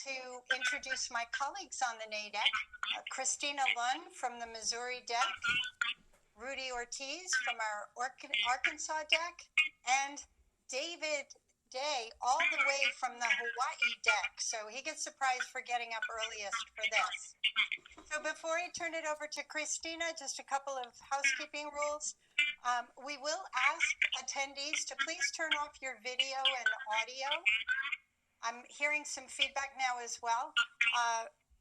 to introduce my colleagues on the NADEC, Christina Lund from the Missouri deck, Rudy Ortiz from our Arkansas deck, and David Day all the way from the Hawaii deck. So he gets surprised for getting up earliest for this. So before I turn it over to Christina, just a couple of housekeeping rules. We will ask attendees to please turn off your video and audio. I'm hearing some feedback now as well.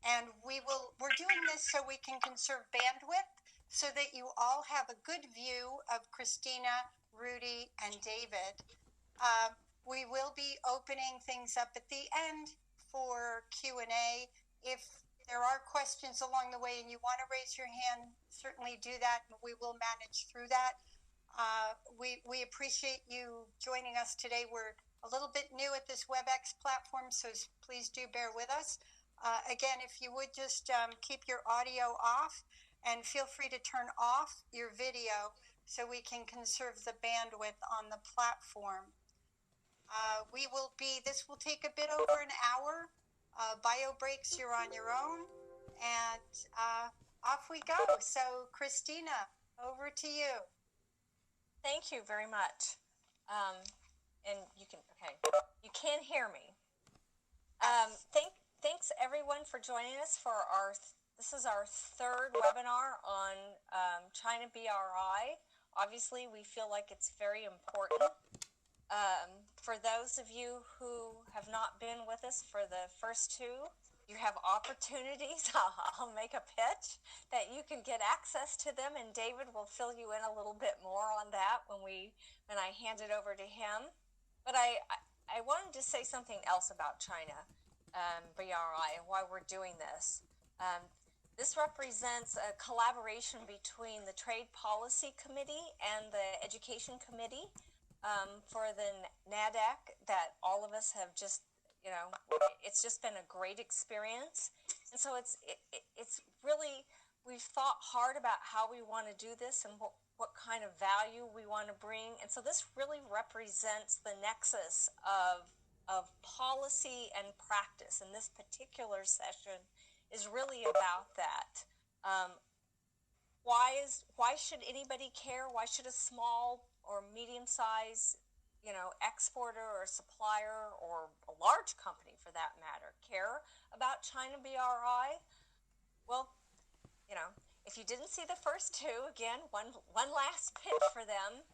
And we're doing this so we can conserve bandwidth so that you all have a good view of Christina, Rudy, and David. We will be opening things up at the end for Q&A. If there are questions along the way and you want to raise your hand, certainly do that, and we will manage through that. We appreciate you joining us today. We're a little bit new at this WebEx platform, so please do bear with us. Again, if you would just keep your audio off and feel free to turn off your video so we can conserve the bandwidth on the platform. This will take a bit over an hour. Bio breaks, you're on your own, and off we go. So Christina, over to you. Thank you very much. And you can hear me. Thanks everyone for joining us for this is our third webinar on China BRI. Obviously, we feel like it's very important. For those of you who have not been with us for the first two, you have opportunities. I'll make a pitch that you can get access to them, and David will fill you in a little bit more on that when I hand it over to him. But I wanted to say something else about China BRI and why we're doing this. This represents a collaboration between the Trade Policy Committee and the Education Committee for the NADEC that all of us have just, it's just been a great experience. And so it's really, we've thought hard about how we want to do this and what kind of value we want to bring. And so this really represents the nexus of policy and practice. And this particular session is really about that. Why should anybody care? Why should a small or medium-sized, exporter or supplier or a large company for that matter care about China BRI? Well, if you didn't see the first two, again, one last pitch for them.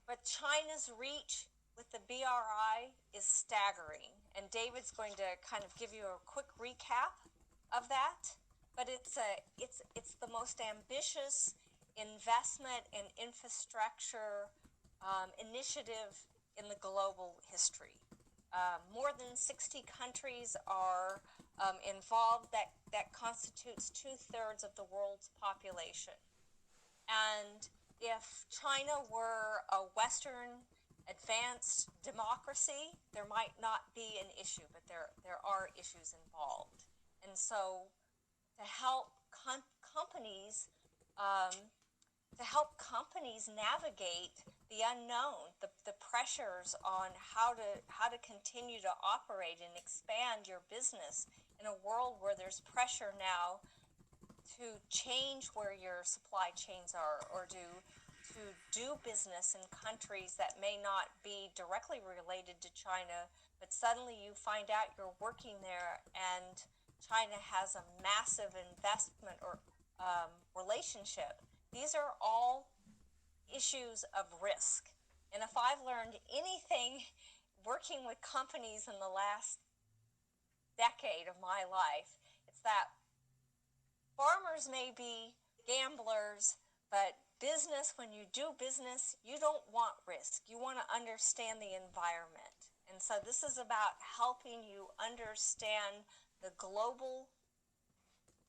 But China's reach with the BRI is staggering, and David's going to kind of give you a quick recap of that. But it's the most ambitious investment in infrastructure initiative in the global history. More than 60 countries are involved. That constitutes 2/3 of the world's population. And if China were a Western advanced democracy, there might not be an issue, but there are issues involved. And so to help companies navigate the unknown, the pressures on how to continue to operate and expand your business in a world where there's pressure now to change where your supply chains are, or to do business in countries that may not be directly related to China, but suddenly you find out you're working there and China has a massive investment or relationship. These are all issues of risk. And if I've learned anything working with companies in the last decade of my life, it's that farmers may be gamblers, but business, when you do business, you don't want risk. You want to understand the environment. And so this is about helping you understand the global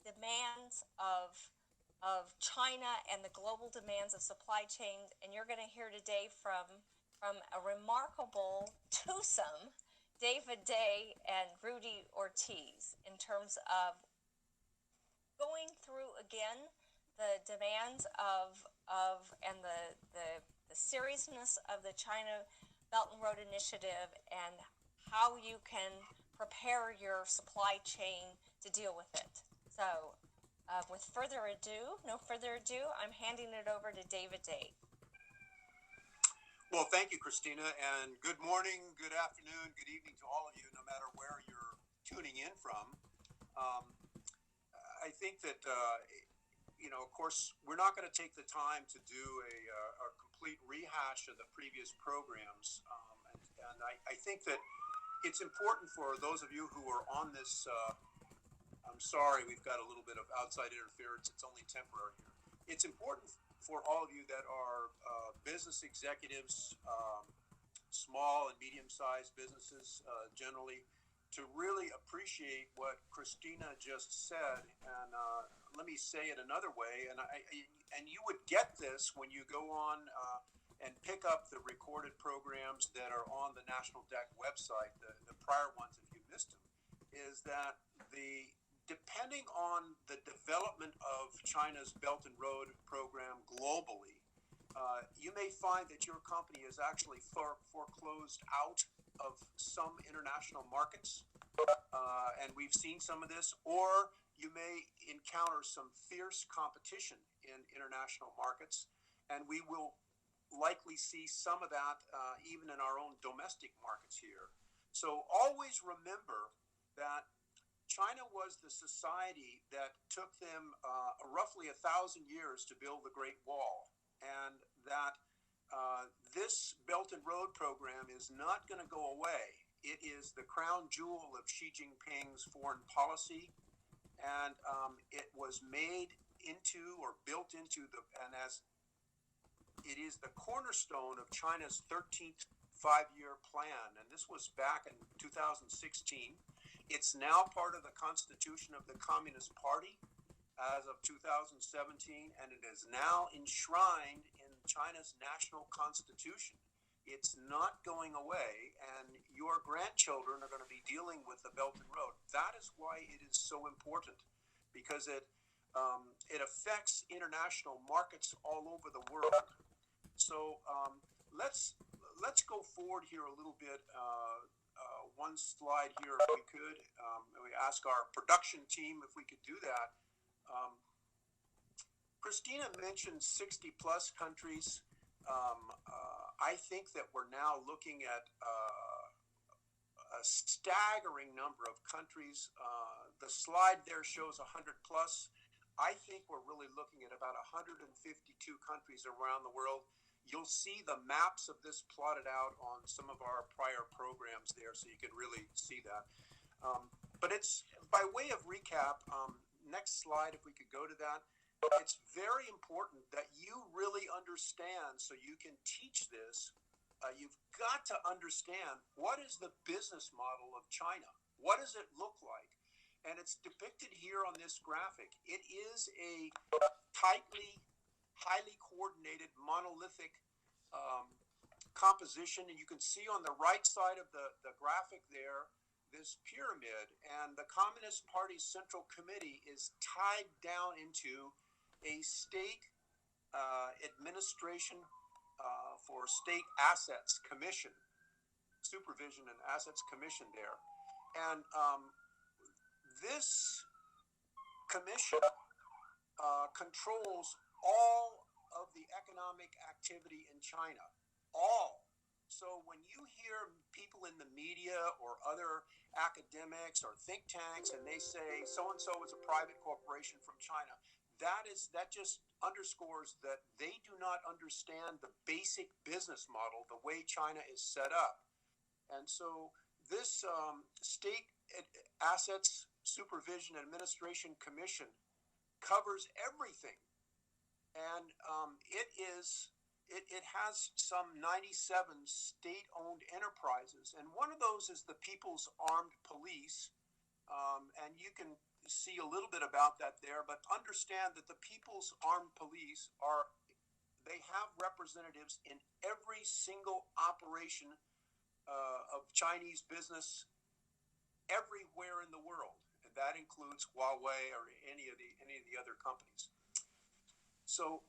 demands of China and the global demands of supply chains. And you're going to hear today from a remarkable twosome, David Day and Rudy Ortiz, in terms of going through again the demands of and the seriousness of the China Belt and Road Initiative, and how you can prepare your supply chain to deal with it. So with no further ado, I'm handing it over to David Day. Well, thank you, Christina, and good morning, good afternoon, good evening to all of you, no matter where you're tuning in from. I think that, of course, we're not going to take the time to do a complete rehash of the previous programs, and I think that it's important for those of you who are on this. I'm sorry, we've got a little bit of outside interference. It's only temporary here. It's important for all of you that are business executives, small and medium-sized businesses generally, to really appreciate what Christina just said. And let me say it another way. And you would get this when you go on and pick up the recorded programs that are on the National DEC website, the prior ones if you missed them, is that depending on the development of China's Belt and Road program globally, you may find that your company is actually foreclosed out of some international markets, and we've seen some of this, or you may encounter some fierce competition in international markets, and we will likely see some of that even in our own domestic markets here. So always remember that China was the society that took them roughly 1,000 years to build the Great Wall, and that this Belt and Road program is not going to go away. It is the crown jewel of Xi Jinping's foreign policy, and it was made into or built into and as it is the cornerstone of China's 13th five-year plan, and this was back in 2016. It's now part of the Constitution of the Communist Party as of 2017, and it is now enshrined in China's national constitution. It's not going away, and your grandchildren are going to be dealing with the Belt and Road. That is why it is so important, because it affects international markets all over the world. So let's go forward here a little bit. One slide here, if we could. We ask our production team if we could do that. Christina mentioned 60 plus countries. I think that we're now looking at a staggering number of countries. The slide there shows 100 plus. I think we're really looking at about 152 countries around the world. You'll see the maps of this plotted out on some of our prior programs there, so you can really see that. But it's, by way of recap, next slide, if we could go to that. It's very important that you really understand, so you can teach this. You've got to understand, what is the business model of China? What does it look like? And it's depicted here on this graphic. It is a tightly, highly coordinated, monolithic composition. And you can see on the right side of the graphic there, this pyramid. And the Communist Party's Central Committee is tied down into a state administration for state assets commission, supervision and assets commission there. And this commission controls all of the economic activity in China, all. So when you hear people in the media or other academics or think tanks and they say so-and-so is a private corporation from China, that just underscores that they do not understand the basic business model, the way China is set up. And so this State Assets Supervision Administration Commission covers everything. And it has some 97 state-owned enterprises, and one of those is the People's Armed Police, and you can see a little bit about that there, but understand that the People's Armed Police they have representatives in every single operation of Chinese business everywhere in the world, and that includes Huawei or any of the other companies. So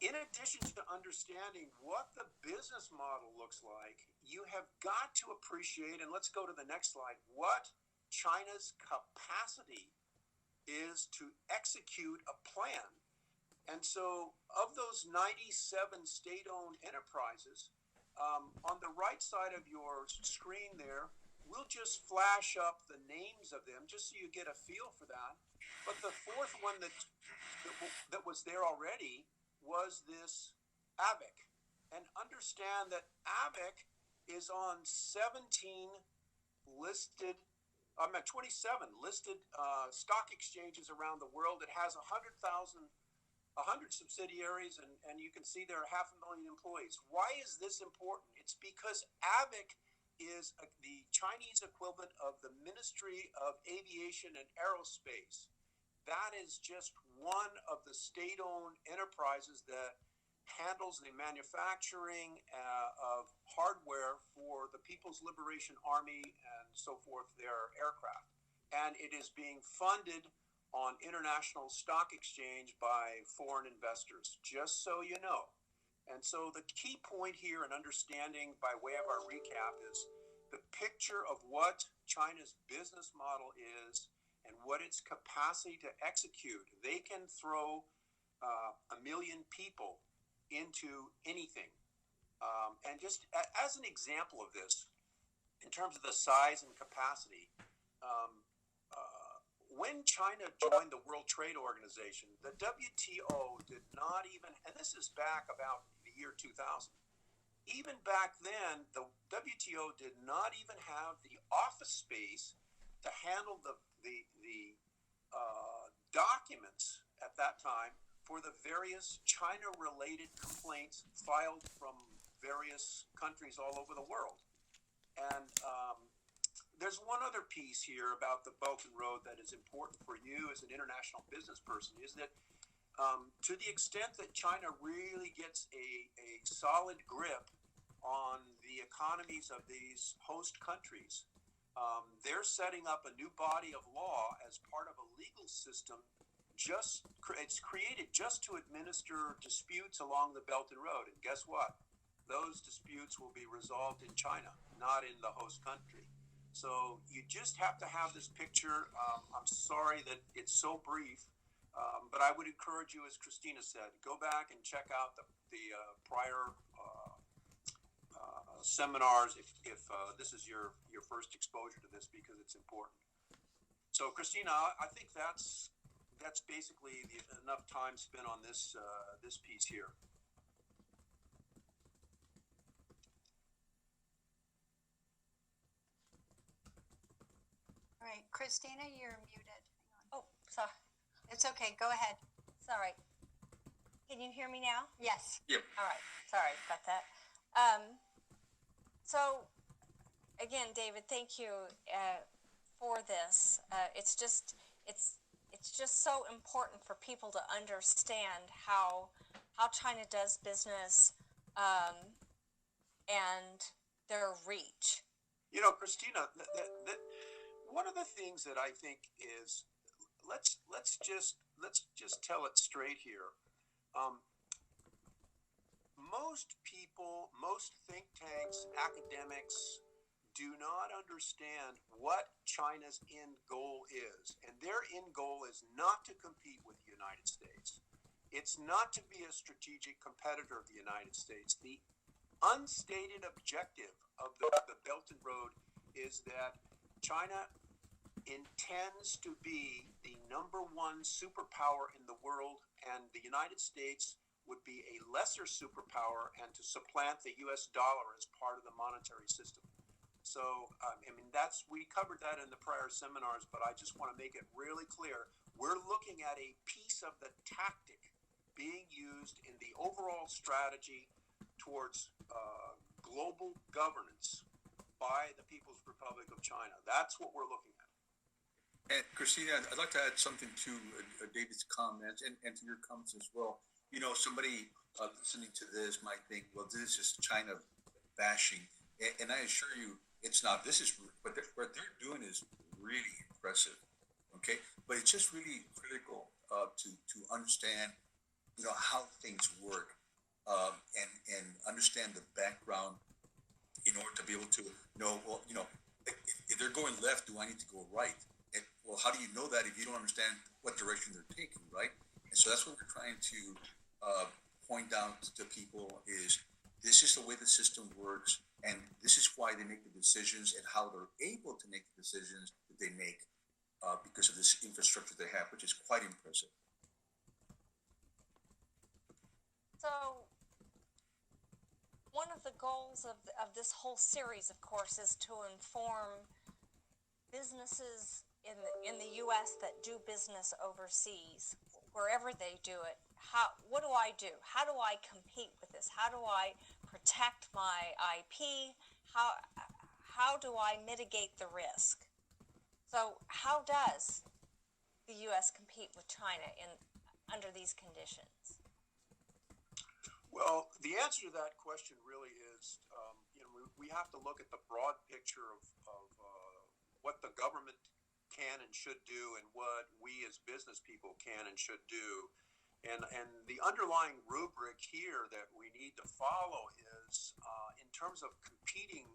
in addition to understanding what the business model looks like, you have got to appreciate, and let's go to the next slide, what China's capacity is to execute a plan. And so, of those 97 state-owned enterprises, on the right side of your screen there, we'll just flash up the names of them just so you get a feel for that. But the fourth one that was there already was this AVIC. And understand that AVIC is on 27 listed stock exchanges around the world. It has 100 subsidiaries, and you can see there are 500,000 employees. Why is this important? It's because AVIC is the Chinese equivalent of the Ministry of Aviation and Aerospace. That is just one of the state-owned enterprises that handles the manufacturing of hardware for the People's Liberation Army and so forth, their aircraft. And it is being funded on international stock exchange by foreign investors, just so you know. And so the key point here in understanding by way of our recap is the picture of what China's business model is and what its capacity to execute. They can throw 1 million people into anything. And just as an example of this, in terms of the size and capacity, when China joined the World Trade Organization, the WTO did not even, and this is back about the year 2000, even back then, the WTO did not even have the office space to handle the documents at that time for the various China-related complaints filed from various countries all over the world. And there's one other piece here about the Belt and Road that is important for you as an international business person, is that to the extent that China really gets a solid grip on the economies of these host countries, they're setting up a new body of law as part of a legal system. It's created just to administer disputes along the Belt and Road. And guess what? Those disputes will be resolved in China, not in the host country. So you just have to have this picture. I'm sorry that it's so brief, but I would encourage you, as Christina said, go back and check out the prior seminars if this is your first exposure to this, because it's important. So Christina, I think that's basically enough time spent on this piece here. All right, Christina, you're muted. Hang on. Oh, sorry. It's okay. Go ahead. Sorry. Can you hear me now? Yes. Yep. All right. Sorry about that. So, again, David, thank you for this. It's just so important for people to understand how China does business and their reach. You know, Christina, one of the things that I think is, let's just tell it straight here. Most people, most think tanks, academics do not understand what China's end goal is. And their end goal is not to compete with the United States. It's not to be a strategic competitor of the United States. The unstated objective of the Belt and Road is that China intends to be the #1 superpower in the world, and the United States would be a lesser superpower, and to supplant the US dollar as part of the monetary system. So, we covered that in the prior seminars, but I just want to make it really clear. We're looking at a piece of the tactic being used in the overall strategy towards global governance by the People's Republic of China. That's what we're looking at. And Christina, I'd like to add something to David's comments and to your comments as well. You know, somebody listening to this might think, well, this is China bashing. And I assure you, it's not. This is what they're doing is really impressive. Okay, but it's just really critical to understand how things work, and understand the background in order to be able to know, well, if they're going left, do I need to go right? Well, how do you know that if you don't understand what direction they're taking, right? And so that's what we're trying to point out to people is this is the way the system works, and this is why they make the decisions and how they're able to make the decisions that they make because of this infrastructure they have, which is quite impressive. So, one of the goals of this whole series, of course, is to inform businesses in the U.S. that do business overseas, wherever they do it. What do I do? How do I compete with this? How do I protect my IP? How do I mitigate the risk? So, how does the U.S. compete with China under these conditions? Well, the answer to that question really is, we have to look at the broad picture of what the government can and should do and what we as business people can and should do. And the underlying rubric here that we need to follow is, in terms of competing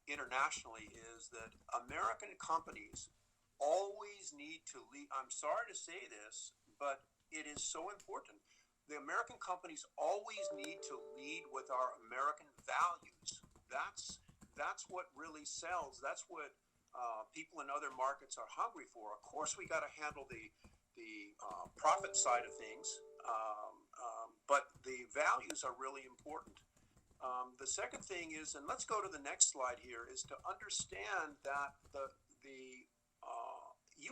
internationally, is that American companies always need to lead. I'm sorry to say this, but it is so important. The American companies always need to lead with our American values. That's what really sells. That's what people in other markets are hungry for. Of course, we got to handle the profit side of things, but the values are really important. The second thing is, and let's go to the next slide here, is to understand that the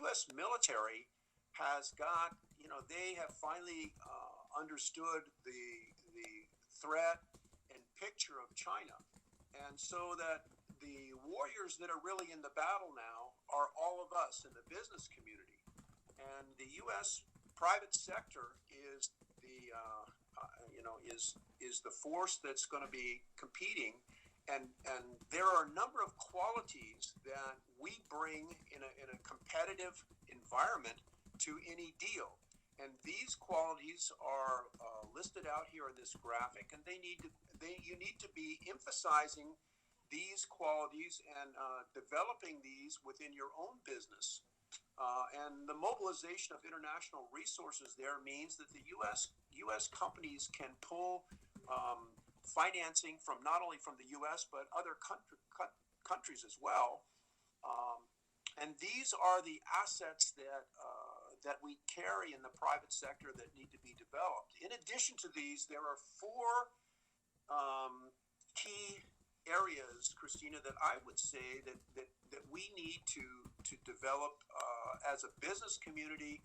U.S. military has got, they have finally understood the threat and picture of China. And so that the warriors that are really in the battle now are all of us in the business community. And the U.S. private sector is is the force that's going to be competing. And there are a number of qualities that we bring in a competitive environment to any deal. And these qualities are listed out here in this graphic, and you need to be emphasizing these qualities and developing these within your own business. And the mobilization of international resources there means that the U.S. companies can pull financing from not only from the U.S. but other countries as well. And these are the assets that we carry in the private sector that need to be developed. In addition to these, there are four key areas, Christina, that I would say that we need to develop as a business community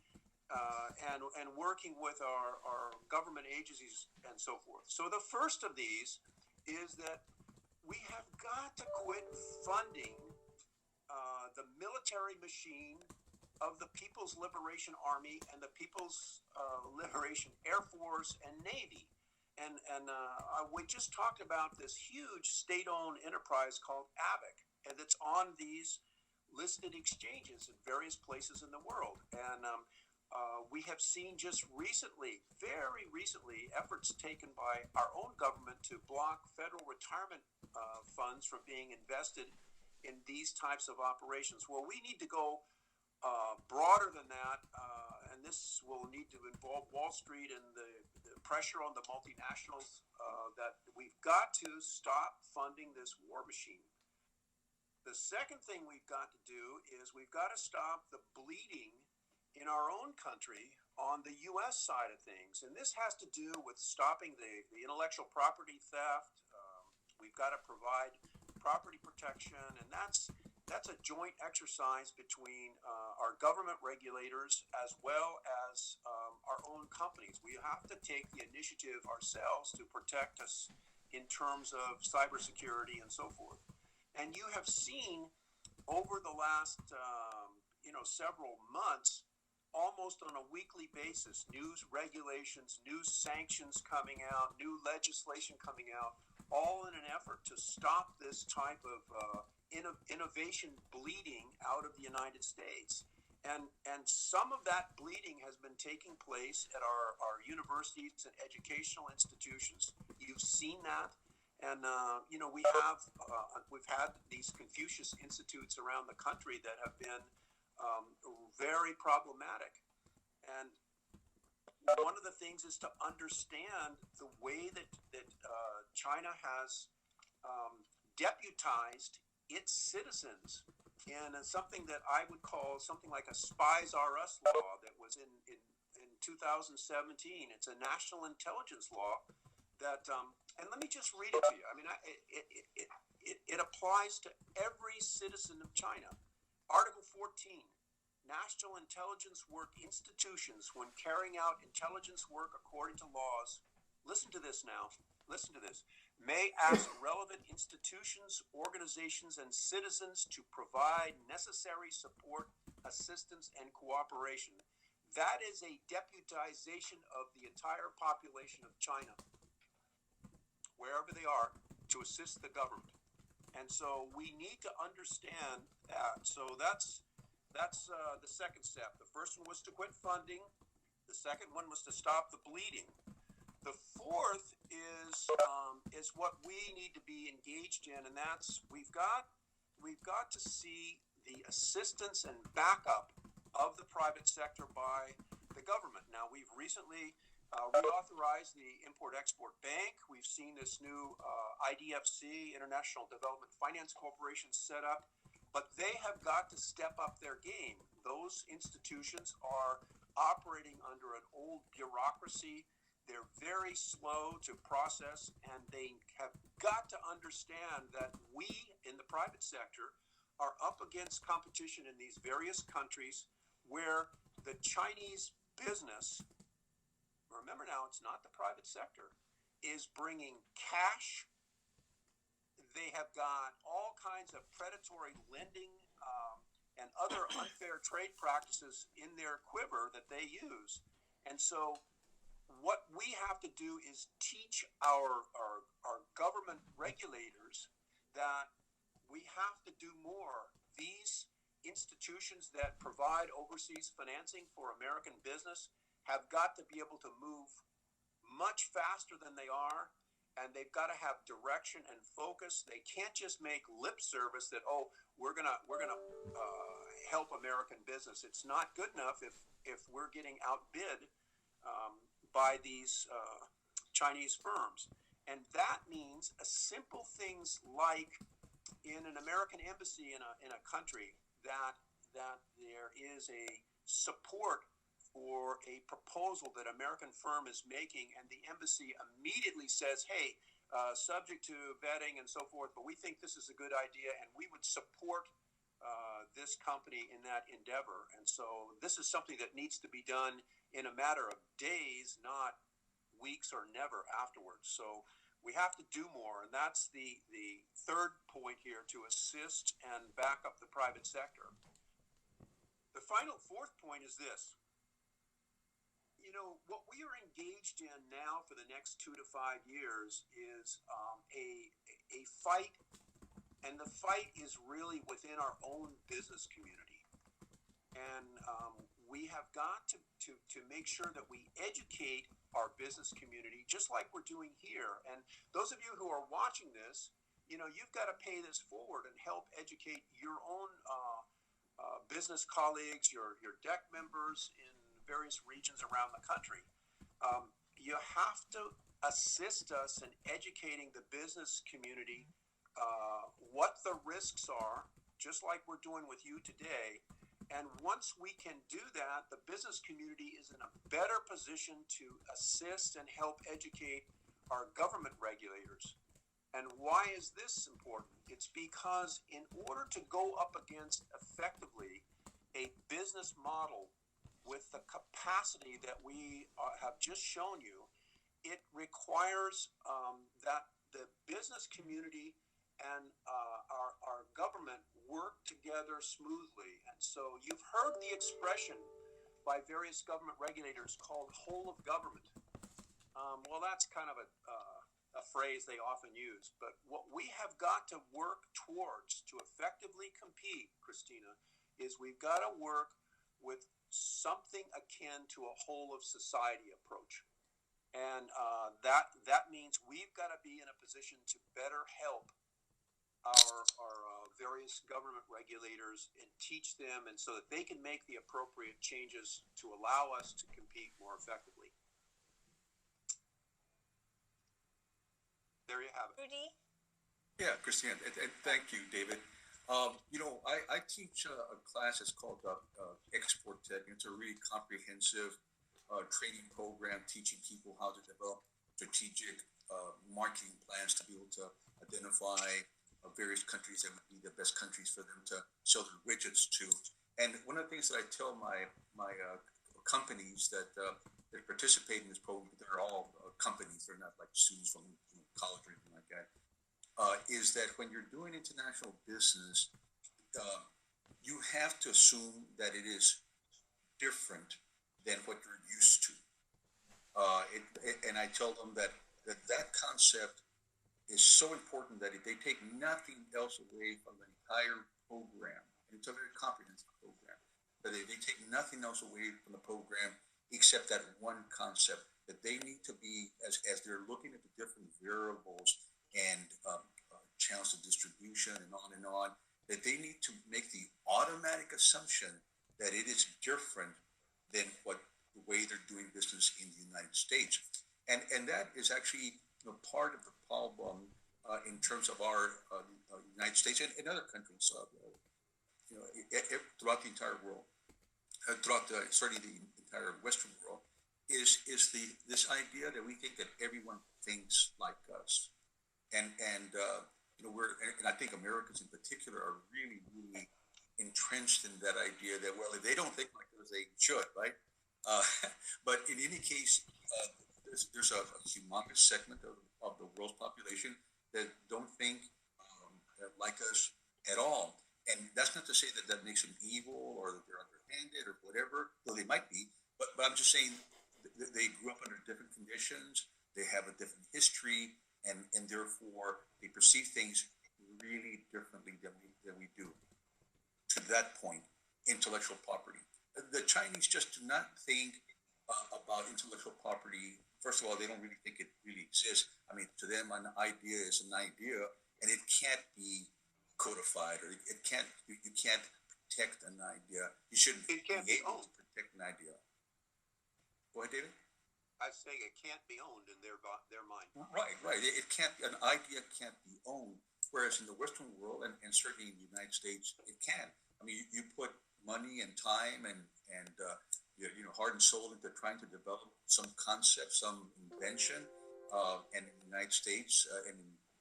and working with our government agencies and so forth. So the first of these is that we have got to quit funding the military machine of the People's Liberation Army and the People's Liberation Air Force and Navy. And we just talked about this huge state-owned enterprise called AVIC, and it's on these listed exchanges in various places in the world. And we have seen just recently, very recently, efforts taken by our own government to block federal retirement funds from being invested in these types of operations. Well, we need to go broader than that, and this will need to involve Wall Street and the pressure on the multinationals that we've got to stop funding this war machine. The second thing we've got to do is we've got to stop the bleeding in our own country on the U.S. side of things, and this has to do with stopping the intellectual property theft. We've got to provide property protection, and that's a joint exercise between our government regulators as well as our own companies. We have to take the initiative ourselves to protect us in terms of cybersecurity and so forth. And you have seen over the last several months, almost on a weekly basis, news regulations, new sanctions coming out, new legislation coming out, all in an effort to stop this type of innovation bleeding out of the United States. And some of that bleeding has been taking place at our universities and educational institutions. You've seen that. And we've had these Confucius institutes around the country that have been very problematic. And one of the things is to understand the way that China has deputized its citizens in something that I would call something like a Spies R Us law that was in 2017. It's a national intelligence law that, and let me just read it to you. I mean, it applies to every citizen of China. Article 14, national intelligence work institutions, when carrying out intelligence work according to laws, listen to this now, listen to this, may ask relevant institutions, organizations, and citizens to provide necessary support, assistance, and cooperation. That is a deputization of the entire population of China, wherever they are, to assist the government. And so we need to understand that. So that's the second step. The first one was to quit funding. The second one was to stop the bleeding. The fourth is what we need to be engaged in, and that's we've got to see the assistance and backup of the private sector by the government. Now, we've recently reauthorized the Import-Export Bank. We've seen this new IDFC, International Development Finance Corporation, set up, but they have got to step up their game. Those institutions are operating under an old bureaucracy. They're very slow to process, and they have got to understand that we in the private sector are up against competition in these various countries where the Chinese business, remember now, it's not the private sector, is bringing cash. They have got all kinds of predatory lending and other unfair trade practices in their quiver that they use. And so what we have to do is teach our government regulators that we have to do more. These institutions that provide overseas financing for American business have got to be able to move much faster than they are, and they've got to have direction and focus. They can't just make lip service that, oh, we're gonna help American business. It's not good enough if we're getting outbid by these Chinese firms. And that means simple things like in an American embassy in a country that there is a support for a proposal that American firm is making, and the embassy immediately says, hey, subject to vetting and so forth, but we think this is a good idea and we would support this company in that endeavor. And so this is something that needs to be done in a matter of days, not weeks or never afterwards. So we have to do more, and that's the third point here, to assist and back up the private sector. The fourth point is this. You know, what we are engaged in now for the next 2 to 5 years is a fight, and the fight is really within our own business community. And we have got to make sure that we educate our business community, just like we're doing here. And those of you who are watching this, you know, you've got to pay this forward and help educate your own business colleagues, your deck members in various regions around the country. You have to assist us in educating the business community what the risks are, just like we're doing with you today. And once we can do that, the business community is in a better position to assist and help educate our government regulators. And why is this important? It's because in order to go up against effectively a business model with the capacity that we have just shown you, it requires that the business community and our government work together smoothly. And so you've heard the expression by various government regulators called whole of government. Well, that's kind of a phrase they often use. But what we have got to work towards to effectively compete, Christina, is we've got to work with something akin to a whole of society approach. And that means we've got to be in a position to better help our various government regulators and teach them, and so that they can make the appropriate changes to allow us to compete more effectively. There you have it. Rudy? Yeah, Christine, and thank you, David. I teach a class that's called Export Tech. It's a really comprehensive training program teaching people how to develop strategic marketing plans to be able to identify various countries that would be the best countries for them to sell their widgets to. And one of the things that I tell my companies that participate in this program, they're all companies, they're not like students from college or anything like that, is that when you're doing international business, you have to assume that it is different than what you're used to. And I tell them that concept is so important that if they take nothing else away from the entire program, and it's a very comprehensive program, that they take nothing else away from the program except that one concept, that they need to be, as they're looking at the different variables and channels of distribution and on, that they need to make the automatic assumption that it is different than the way they're doing business in the United States. And that is actually part of the problem in terms of our United States and other countries, throughout the entire world, certainly the entire Western world, is this idea that we think that everyone thinks like us, and I think Americans in particular are really, really entrenched in that idea that, well, if they don't think like us, they should, right? But in any case, there's a humongous segment of the world's population that don't think like us at all. And that's not to say that makes them evil or that they're underhanded or whatever, though they might be. But I'm just saying they grew up under different conditions, they have a different history, and therefore they perceive things really differently than we do. To that point, intellectual property. The Chinese just do not think about intellectual property. First of all, they don't really think it really exists. I mean, to them, an idea is an idea, and it can't be codified, or you can't protect an idea. You shouldn't It can't be be able owned. to protect an idea. Go ahead, David. I was saying it can't be owned in their mind. Right. It can't. An idea can't be owned. Whereas in the Western world, and certainly in the United States, it can. I mean, you put money and time and heart and soul into trying to develop some concept, some invention, and in the United States and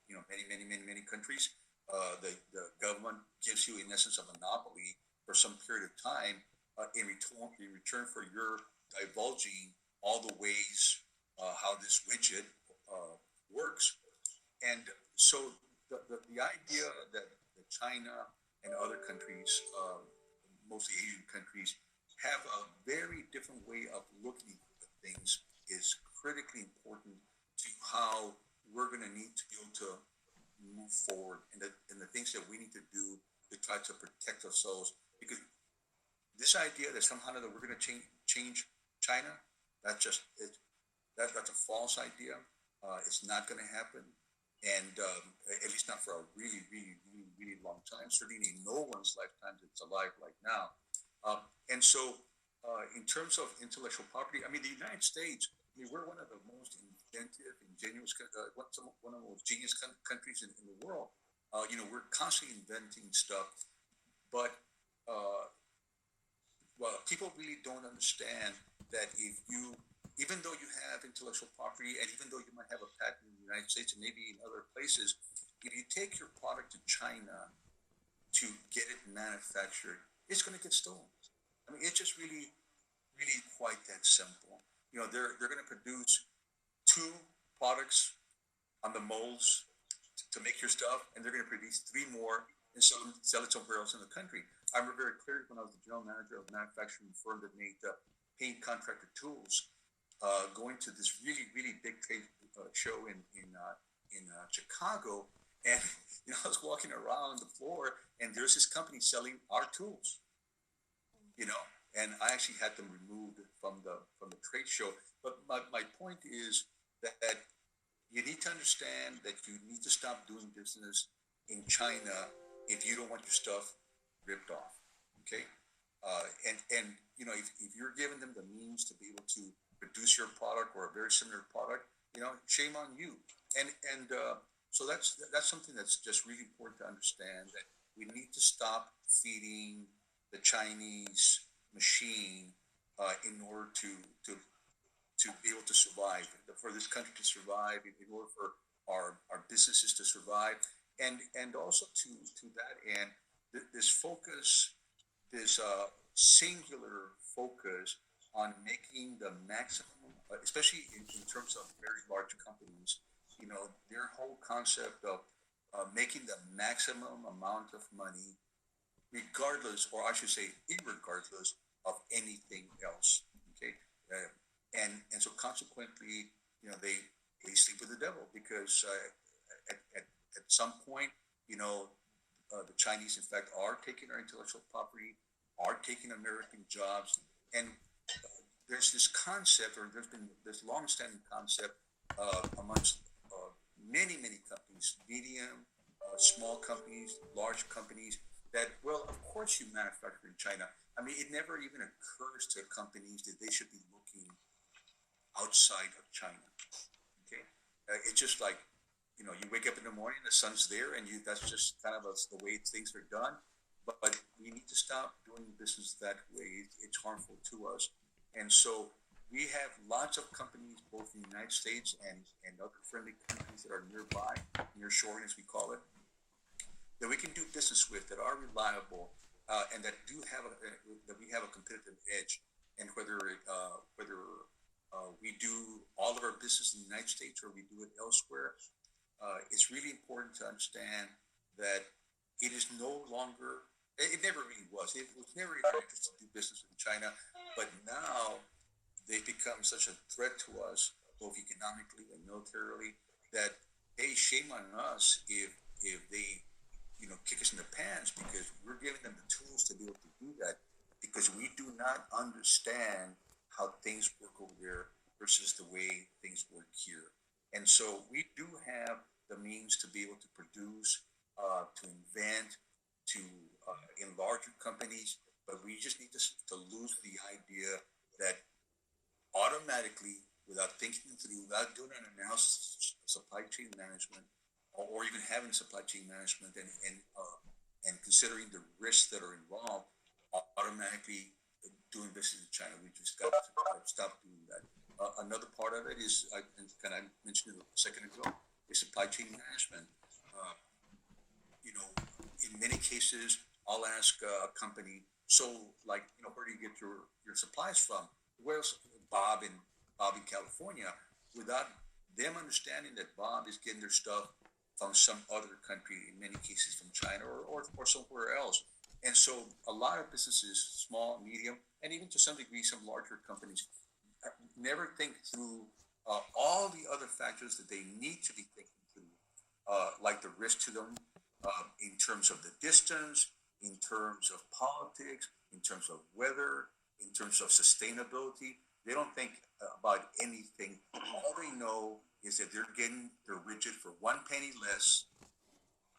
in many countries, the government gives you, in essence, a monopoly for some period of time in return for your divulging all the ways how this widget works. And so the idea that China and other countries, mostly Asian countries, have a very different way of looking at things is critically important to how we're going to need to be able to move forward and the things that we need to do to try to protect ourselves. Because this idea that somehow or other we're going to change China, that's a false idea. It's not going to happen, and at least not for a really, really, really, really long time. Certainly in no one's lifetime that's alive right now. And so, in terms of intellectual property, I mean, the United States, we're one of the most inventive, ingenious, one of the most genius countries in the world. We're constantly inventing stuff, but people really don't understand that even though you have intellectual property, and even though you might have a patent in the United States and maybe in other places, if you take your product to China to get it manufactured, it's going to get stolen. I mean, it's just really, really quite that simple. They're going to produce 2 products on the molds to make your stuff, and they're going to produce 3 more and sell it somewhere else in the country. I remember very clearly when I was the general manager of a manufacturing firm that made paint contractor tools, going to this really, really big trade show in Chicago, and I was walking around the floor, and there's this company selling our tools, and I actually had them removed from the trade show. But my point is that you need to understand that you need to stop doing business in China if you don't want your stuff ripped off. Okay, and if you're giving them the means to be able to produce your product or a very similar product, shame on you. And so that's something that's just really important to understand, that we need to stop feeding the Chinese machine in order to be able to survive, for this country to survive, in order for our businesses to survive, and also to that end, this focus, this singular focus on making the maximum, especially in terms of very large companies, their whole concept of making the maximum amount of money, regardless, or I should say, irregardless of anything else. Okay, and so consequently, they sleep with the devil, because at some point, the Chinese, in fact, are taking our intellectual property, are taking American jobs, and there's this concept, or there's been this long-standing concept amongst many companies, medium, small companies, large companies, that, well, of course you manufacture in China. I mean, it never even occurs to companies that they should be looking outside of China. Okay, it's just like, you wake up in the morning, the sun's there, and that's just kind of the way things are done. But we need to stop doing business that way. It's harmful to us, and so we have lots of companies, both in the United States and other friendly countries that are nearby, nearshoring as we call it, that we can do business with, that are reliable, and that that we have a competitive edge. And whether we do all of our business in the United States or we do it elsewhere, it's really important to understand that it is no longer. It never really was. It was never in our interest to do business with China, but now they've become such a threat to us, both economically and militarily, that, hey, shame on us if they kick us in the pants, because we're giving them the tools to be able to do that, because we do not understand how things work over there versus the way things work here. And so we do have the means to be able to produce, to invent, to enlarge your companies, but we just need to lose the idea that automatically, without thinking through, without doing an analysis of supply chain management, or even having supply chain management, and considering the risks that are involved, automatically doing business in China. We just got to stop doing that. Another part of it is, I mentioned it a second ago, is supply chain management. In many cases, I'll ask a company, so, like, where do you get your supplies from? Where's Bob in California, without them understanding that Bob is getting their stuff from some other country, in many cases from China or somewhere else. And so a lot of businesses, small, medium, and even to some degree some larger companies, never think through all the other factors that they need to be thinking through, like the risk to them, in terms of the distance, in terms of politics, in terms of weather, in terms of sustainability. They don't think about anything. All they know is that they're getting their widget for 1 penny less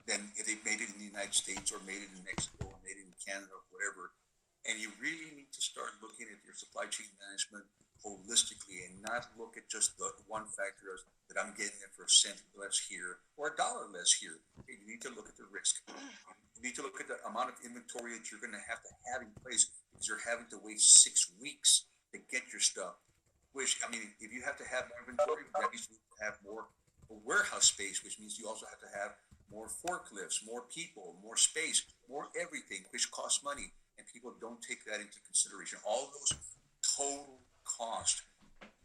than if they made it in the United States, or made it in Mexico, or made it in Canada, or whatever. And you really need to start looking at your supply chain management holistically, and not look at just the one factor that I'm getting it for a cent less here or $1 less here. You need to look at the risk. You need to look at the amount of inventory that you're going to have in place, because you're having to wait 6 weeks to get your stuff. Which, I mean, if you have to have more inventory, that means you have more warehouse space, which means you also have to have more forklifts, more people, more space, more everything, which costs money. And people don't take that into consideration. All those total cost,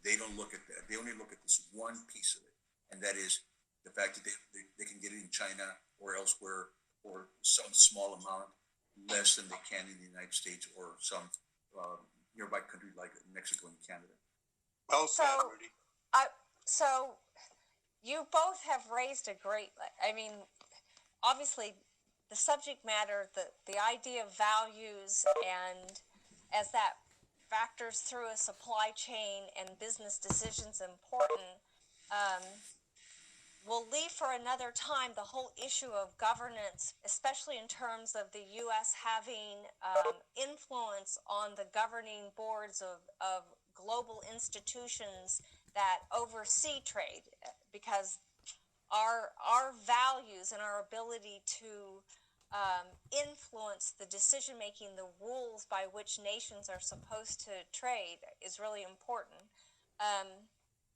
they don't look at that. They only look at this one piece of it, and that is the fact that they can get it in China or elsewhere, or some small amount less than they can in the United States, or some nearby country like Mexico and Canada. Well said, Rudy. So you both have raised a great, obviously the subject matter, the idea of values, and as that factors through a supply chain and business decisions important. We'll leave for another time the whole issue of governance, especially in terms of the U.S. having influence on the governing boards of global institutions that oversee trade, because our values and our ability to influence the decision making, the rules by which nations are supposed to trade is really important.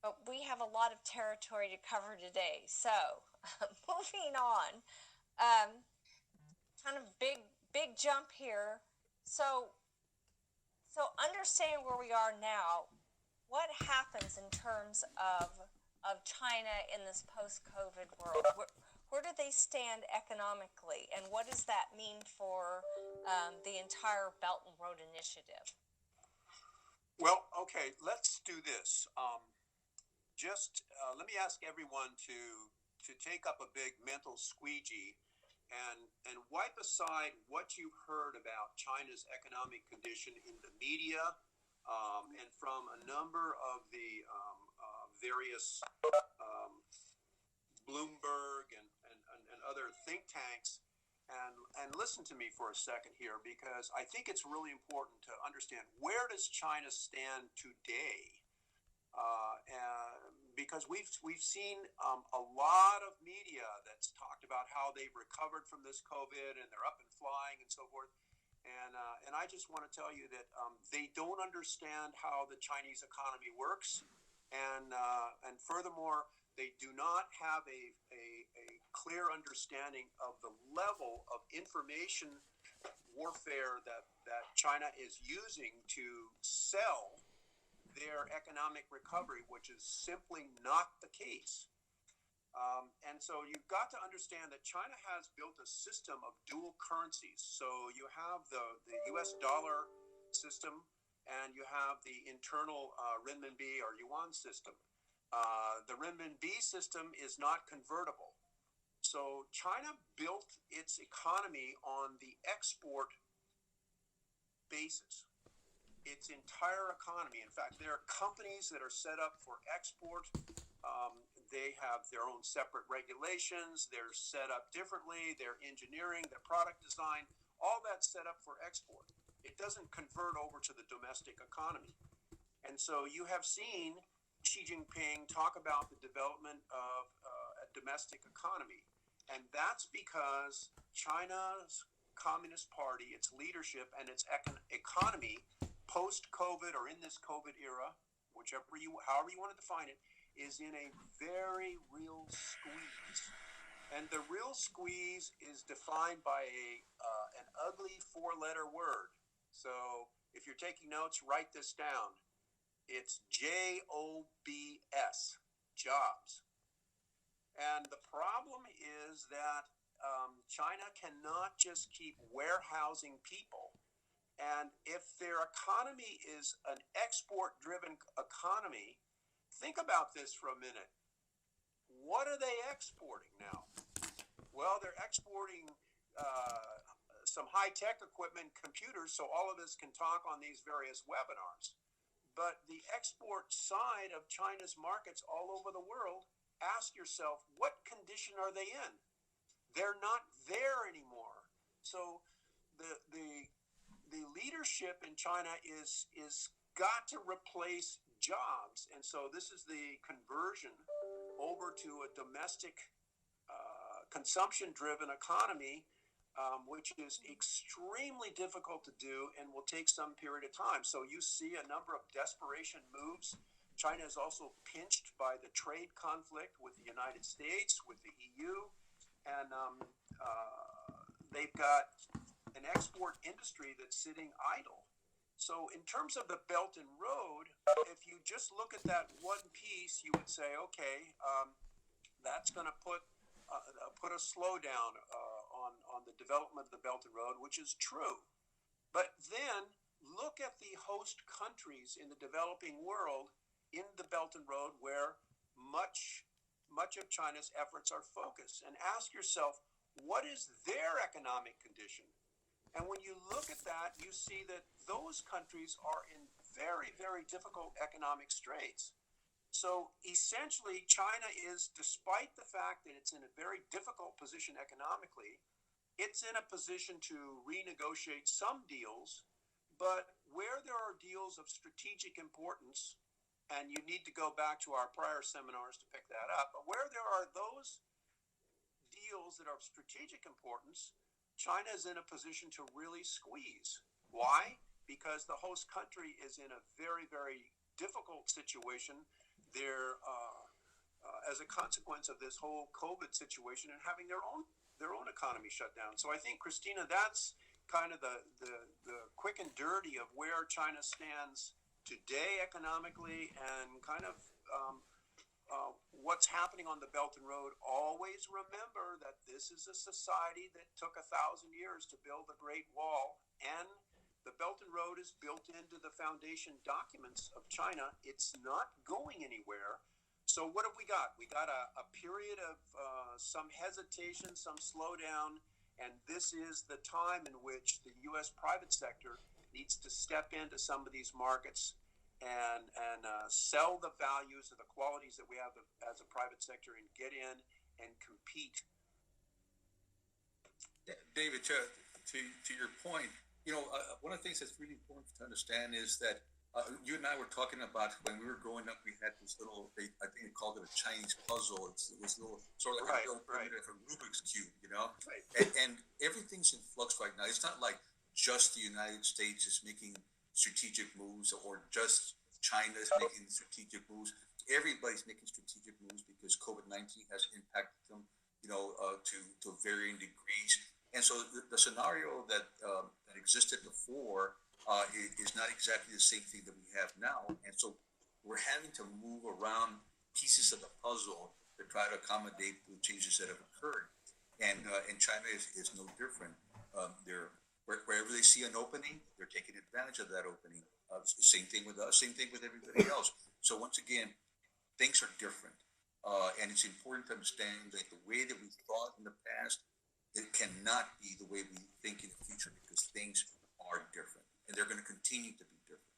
But we have a lot of territory to cover today. So, moving on, kind of big jump here. So understanding where we are now, what happens in terms of China in this post-COVID world? Where do they stand economically, and what does that mean for the entire Belt and Road Initiative? Well, okay, let's do this. Let me ask everyone to take up a big mental squeegee and wipe aside what you've heard about China's economic condition in the media and from a number of the various Bloomberg and other think tanks. And listen to me for a second here, because I think it's really important to understand, where does China stand today? Because we've seen a lot of media that's talked about how they've recovered from this COVID and they're up and flying and so forth. And I just want to tell you that they don't understand how the Chinese economy works, and furthermore, they do not have a clear understanding of the level of information warfare that China is using to sell their economic recovery, which is simply not the case. And so you've got to understand that China has built a system of dual currencies. So you have the US dollar system, and you have the internal renminbi or yuan system. The renminbi system is not convertible. So China built its economy on the export basis. Its entire economy. In fact, there are companies that are set up for export. They have their own separate regulations. They're set up differently. Their engineering, their product design, all that's set up for export. It doesn't convert over to the domestic economy. And so you have seen Xi Jinping talk about the development of a domestic economy. And that's because China's Communist Party, its leadership, and its economy post-COVID or in this COVID era, however you want to define it, is in a very real squeeze. And the real squeeze is defined by an ugly four-letter word. So if you're taking notes, write this down. It's JOBS, jobs. And the problem is that China cannot just keep warehousing people. And if their economy is an export-driven economy, think about this for a minute. What are they exporting now? Well, they're exporting some high-tech equipment, computers, so all of us can talk on these various webinars. But the export side of China's markets all over the world, ask yourself, what condition are they in? They're not there anymore. So the leadership in China is got to replace jobs. And so this is the conversion over to a domestic consumption-driven economy, which is extremely difficult to do and will take some period of time. So you see a number of desperation moves. China is also pinched by the trade conflict with the United States, with the EU, and they've got an export industry that's sitting idle. So in terms of the Belt and Road, if you just look at that one piece, you would say, okay, that's going to put a slowdown on the development of the Belt and Road, which is true. But then look at the host countries in the developing world in the Belt and Road, where much of China's efforts are focused, and ask yourself, what is their economic condition? And when you look at that, you see that those countries are in very, very difficult economic straits. So essentially, China is, despite the fact that it's in a very difficult position economically, it's in a position to renegotiate some deals, but where there are deals of strategic importance, and you need to go back to our prior seminars to pick that up, but where there are those deals that are of strategic importance, China is in a position to really squeeze. Why? Because the host country is in a very, very difficult situation. They're as a consequence of this whole COVID situation and having their own economy shut down. So I think, Christina, that's kind of the quick and dirty of where China stands today economically, and kind of what's happening on the Belt and Road. Always remember that this is a society that took 1,000 years to build the Great Wall, and the Belt and Road is built into the foundation documents of China. It's not going anywhere. So what have we got? We got a period of some hesitation, some slowdown, and this is the time in which the U.S. private sector needs to step into some of these markets and sell the values and the qualities that we have as a private sector, and get in and compete. David, to your point, one of the things that's really important to understand is that you and I were talking about when we were growing up. We had this little, I think they called it a Chinese puzzle. It was little, sort of like a Rubik's cube, Right. and everything's in flux right now. It's not like just the United States is making strategic moves, or just China is making strategic moves. Everybody's making strategic moves because COVID-19 has impacted them, to varying degrees. And so the scenario that existed before is not exactly the same thing that we have now. And so we're having to move around pieces of the puzzle to try to accommodate the changes that have occurred. And China is no different. Wherever they see an opening, they're taking advantage of that opening. Same thing with us, same thing with everybody else. So once again, things are different. And it's important to understand that the way that we thought in the past, it cannot be the way we think in the future, because things are different, and they're going to continue to be different.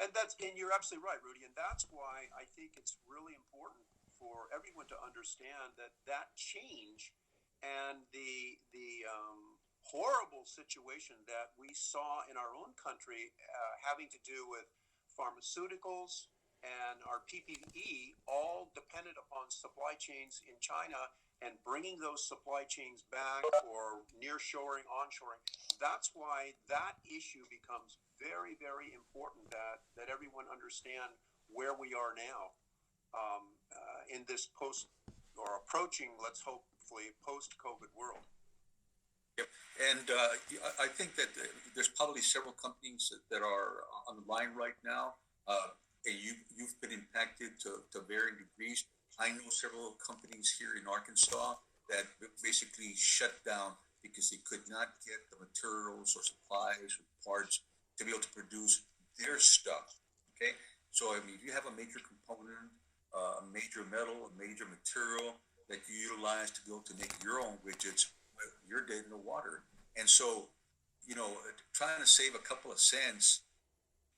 And you're absolutely right, Rudy. And that's why I think it's really important for everyone to understand that change and the horrible situation that we saw in our own country, having to do with pharmaceuticals and our PPE, all dependent upon supply chains in China, and bringing those supply chains back, or nearshoring, onshoring. That's why that issue becomes very, very important, that everyone understand where we are now in this post, or approaching, let's hopefully, post-COVID world. Yep. And I think that there's probably several companies that are on the line right now, and you've been impacted to varying degrees. I know several companies here in Arkansas that basically shut down because they could not get the materials or supplies or parts to be able to produce their stuff. Okay, so I mean, if you have a major component, a major metal, a major material that you utilize to be able to make your own widgets, you're dead in the water. And so, trying to save a couple of cents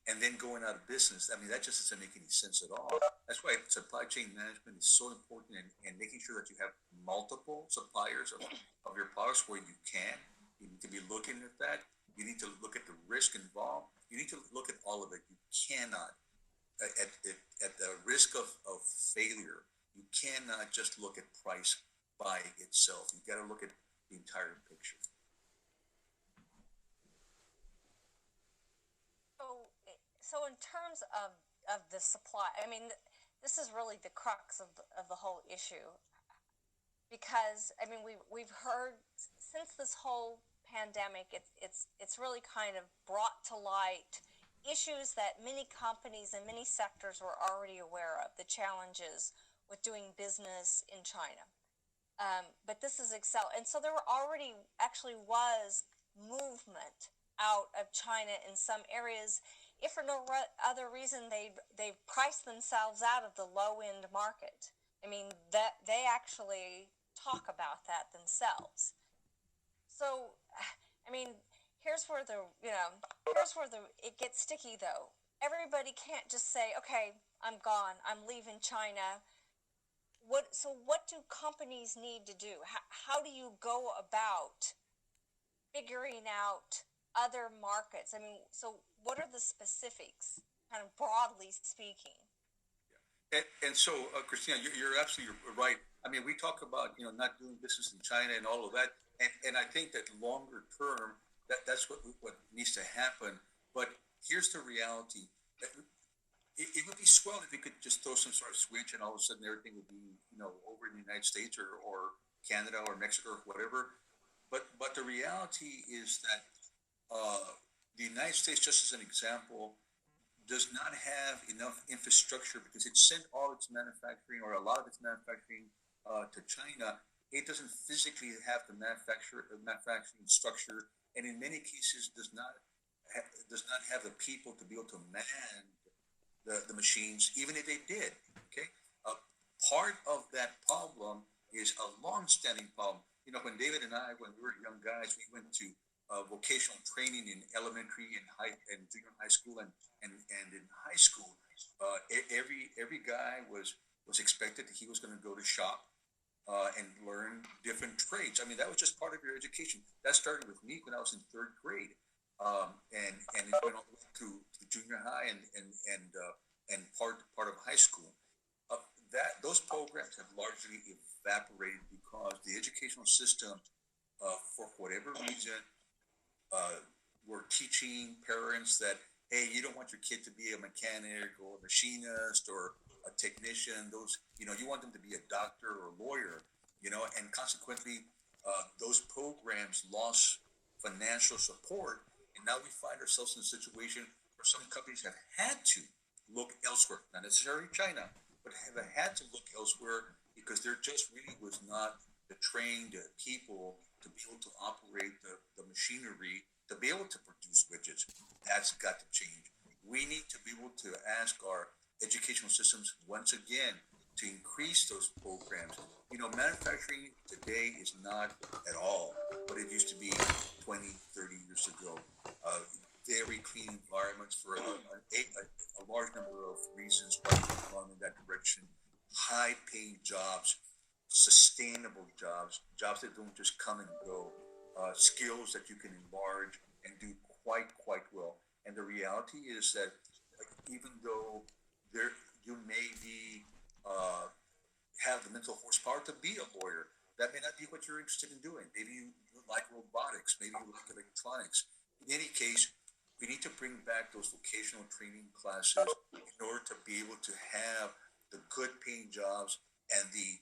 and then going out of business, I mean, that just doesn't make any sense at all. That's why supply chain management is so important, and making sure that you have multiple suppliers of your products where you can. You need to be looking at that. You need to look at the risk involved. You need to look at all of it. You cannot, at the risk of failure, you cannot just look at price by itself. You got to look at the entire picture. So in terms of the supply, I mean, this is really the crux of the whole issue, because I mean, we've heard since this whole pandemic, it's really kind of brought to light issues that many companies and many sectors were already aware of, the challenges with doing business in China. But this is and so there actually was movement out of China in some areas. If for no other reason, they've priced themselves out of the low-end market. I mean, that they actually talk about that themselves. So I mean, here's where it gets sticky though. Everybody can't just say, okay, I'm gone, I'm leaving China. What do companies need to do? How do you go about figuring out other markets? I mean, so what are the specifics, kind of broadly speaking? And so, Christina, you're absolutely right. I mean, we talk about not doing business in China and all of that, and I think that longer term, that's what needs to happen. But here's the reality: it would be swell if we could just throw some sort of switch, and all of a sudden everything would be over in the United States or Canada or Mexico or whatever. But the reality is that the United States, just as an example, does not have enough infrastructure because it sent all its manufacturing or a lot of its manufacturing to China. It doesn't physically have the manufacturing structure, and in many cases does not have the people to be able to man the machines, even if they did. Okay, uh, part of that problem is a long-standing problem. When David and I, when we were young guys, we went to vocational training in elementary and high and junior high school and in high school. Every guy was expected that he was going to go to shop and learn different trades. I mean, that was just part of your education. That started with me when I was in third grade, and it went all the way to junior high and part of high school. Uh, that those programs have largely evaporated because the educational system, for whatever reason, uh, we're teaching parents that hey, you don't want your kid to be a mechanic or a machinist or a technician. Those you want them to be a doctor or a lawyer. And consequently, those programs lost financial support, and now we find ourselves in a situation where some companies have had to look elsewhere, not necessarily China, but have had to look elsewhere because there just really was not the trained people to be able to operate the machinery to be able to produce widgets. That's got to change. We need to be able to ask our educational systems once again to increase those programs. Manufacturing today is not at all what it used to be 20, 30 years ago. Uh, Very clean environments for a large number of reasons why we're going in that direction. High paying jobs, sustainable jobs, jobs that don't just come and go, skills that you can enlarge and do quite well. And the reality is that even though there you may be have the mental horsepower to be a lawyer, that may not be what you're interested in doing. Maybe you like robotics, maybe you like electronics. In any case, we need to bring back those vocational training classes in order to be able to have the good paying jobs and the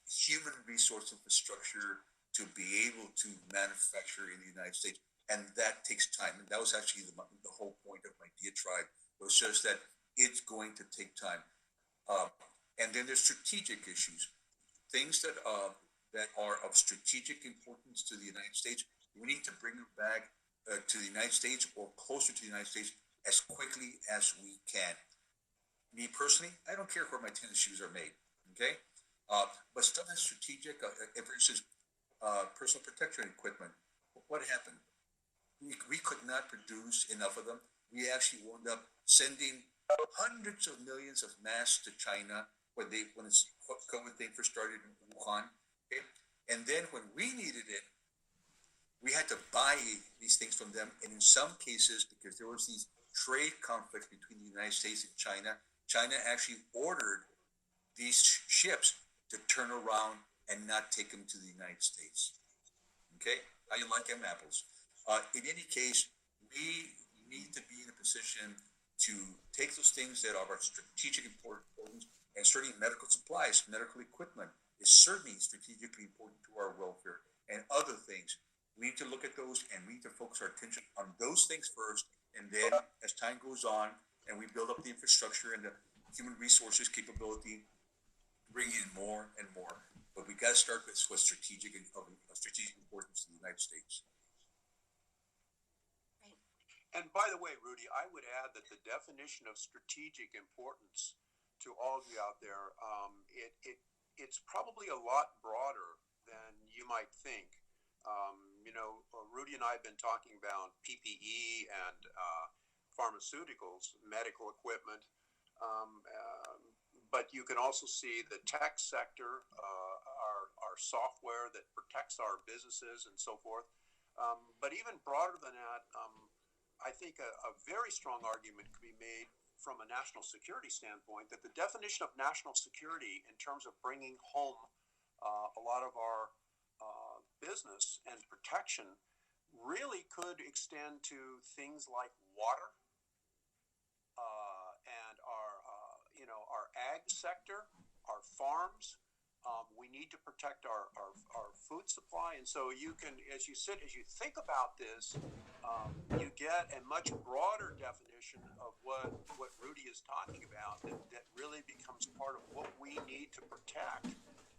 human resource infrastructure to be able to manufacture in the United States. And that takes time. And that was actually the whole point of my diatribe. It was just that it's going to take time. Uh, and then there's strategic issues, things that are of strategic importance to the United States. We need to bring them back to the United States or closer to the United States as quickly as we can. Me personally, I don't care where my tennis shoes are made. Okay, but stuff that's strategic, for instance, personal protection equipment. What happened? We could not produce enough of them. We actually wound up sending hundreds of millions of masks to China when this COVID thing first started in Wuhan. Okay? And then when we needed it, we had to buy these things from them. And in some cases, because there was these trade conflicts between the United States and China, China actually ordered these ships to turn around and not take them to the United States. Okay? How you like them apples? In any case, we need to be in a position to take those things that are of strategic importance, and certainly medical supplies, medical equipment is certainly strategically important to our welfare, and other things. We need to look at those and we need to focus our attention on those things first, and then as time goes on and we build up the infrastructure and the human resources capability, bring in more and more. But we got to start with what's strategic and of strategic importance to the United States. And by the way, Rudy, I would add that the definition of strategic importance to all of you out there, it's probably a lot broader than you might think. Rudy and I have been talking about PPE and pharmaceuticals, medical equipment, but you can also see the tech sector, our software that protects our businesses and so forth. But even broader than that, I think a very strong argument could be made from a national security standpoint that the definition of national security in terms of bringing home a lot of our business and protection really could extend to things like water and our ag sector, our farms. We need to protect our food supply, and so you can, as you think about this, you get a much broader definition of what Rudy is talking about that really becomes part of what we need to protect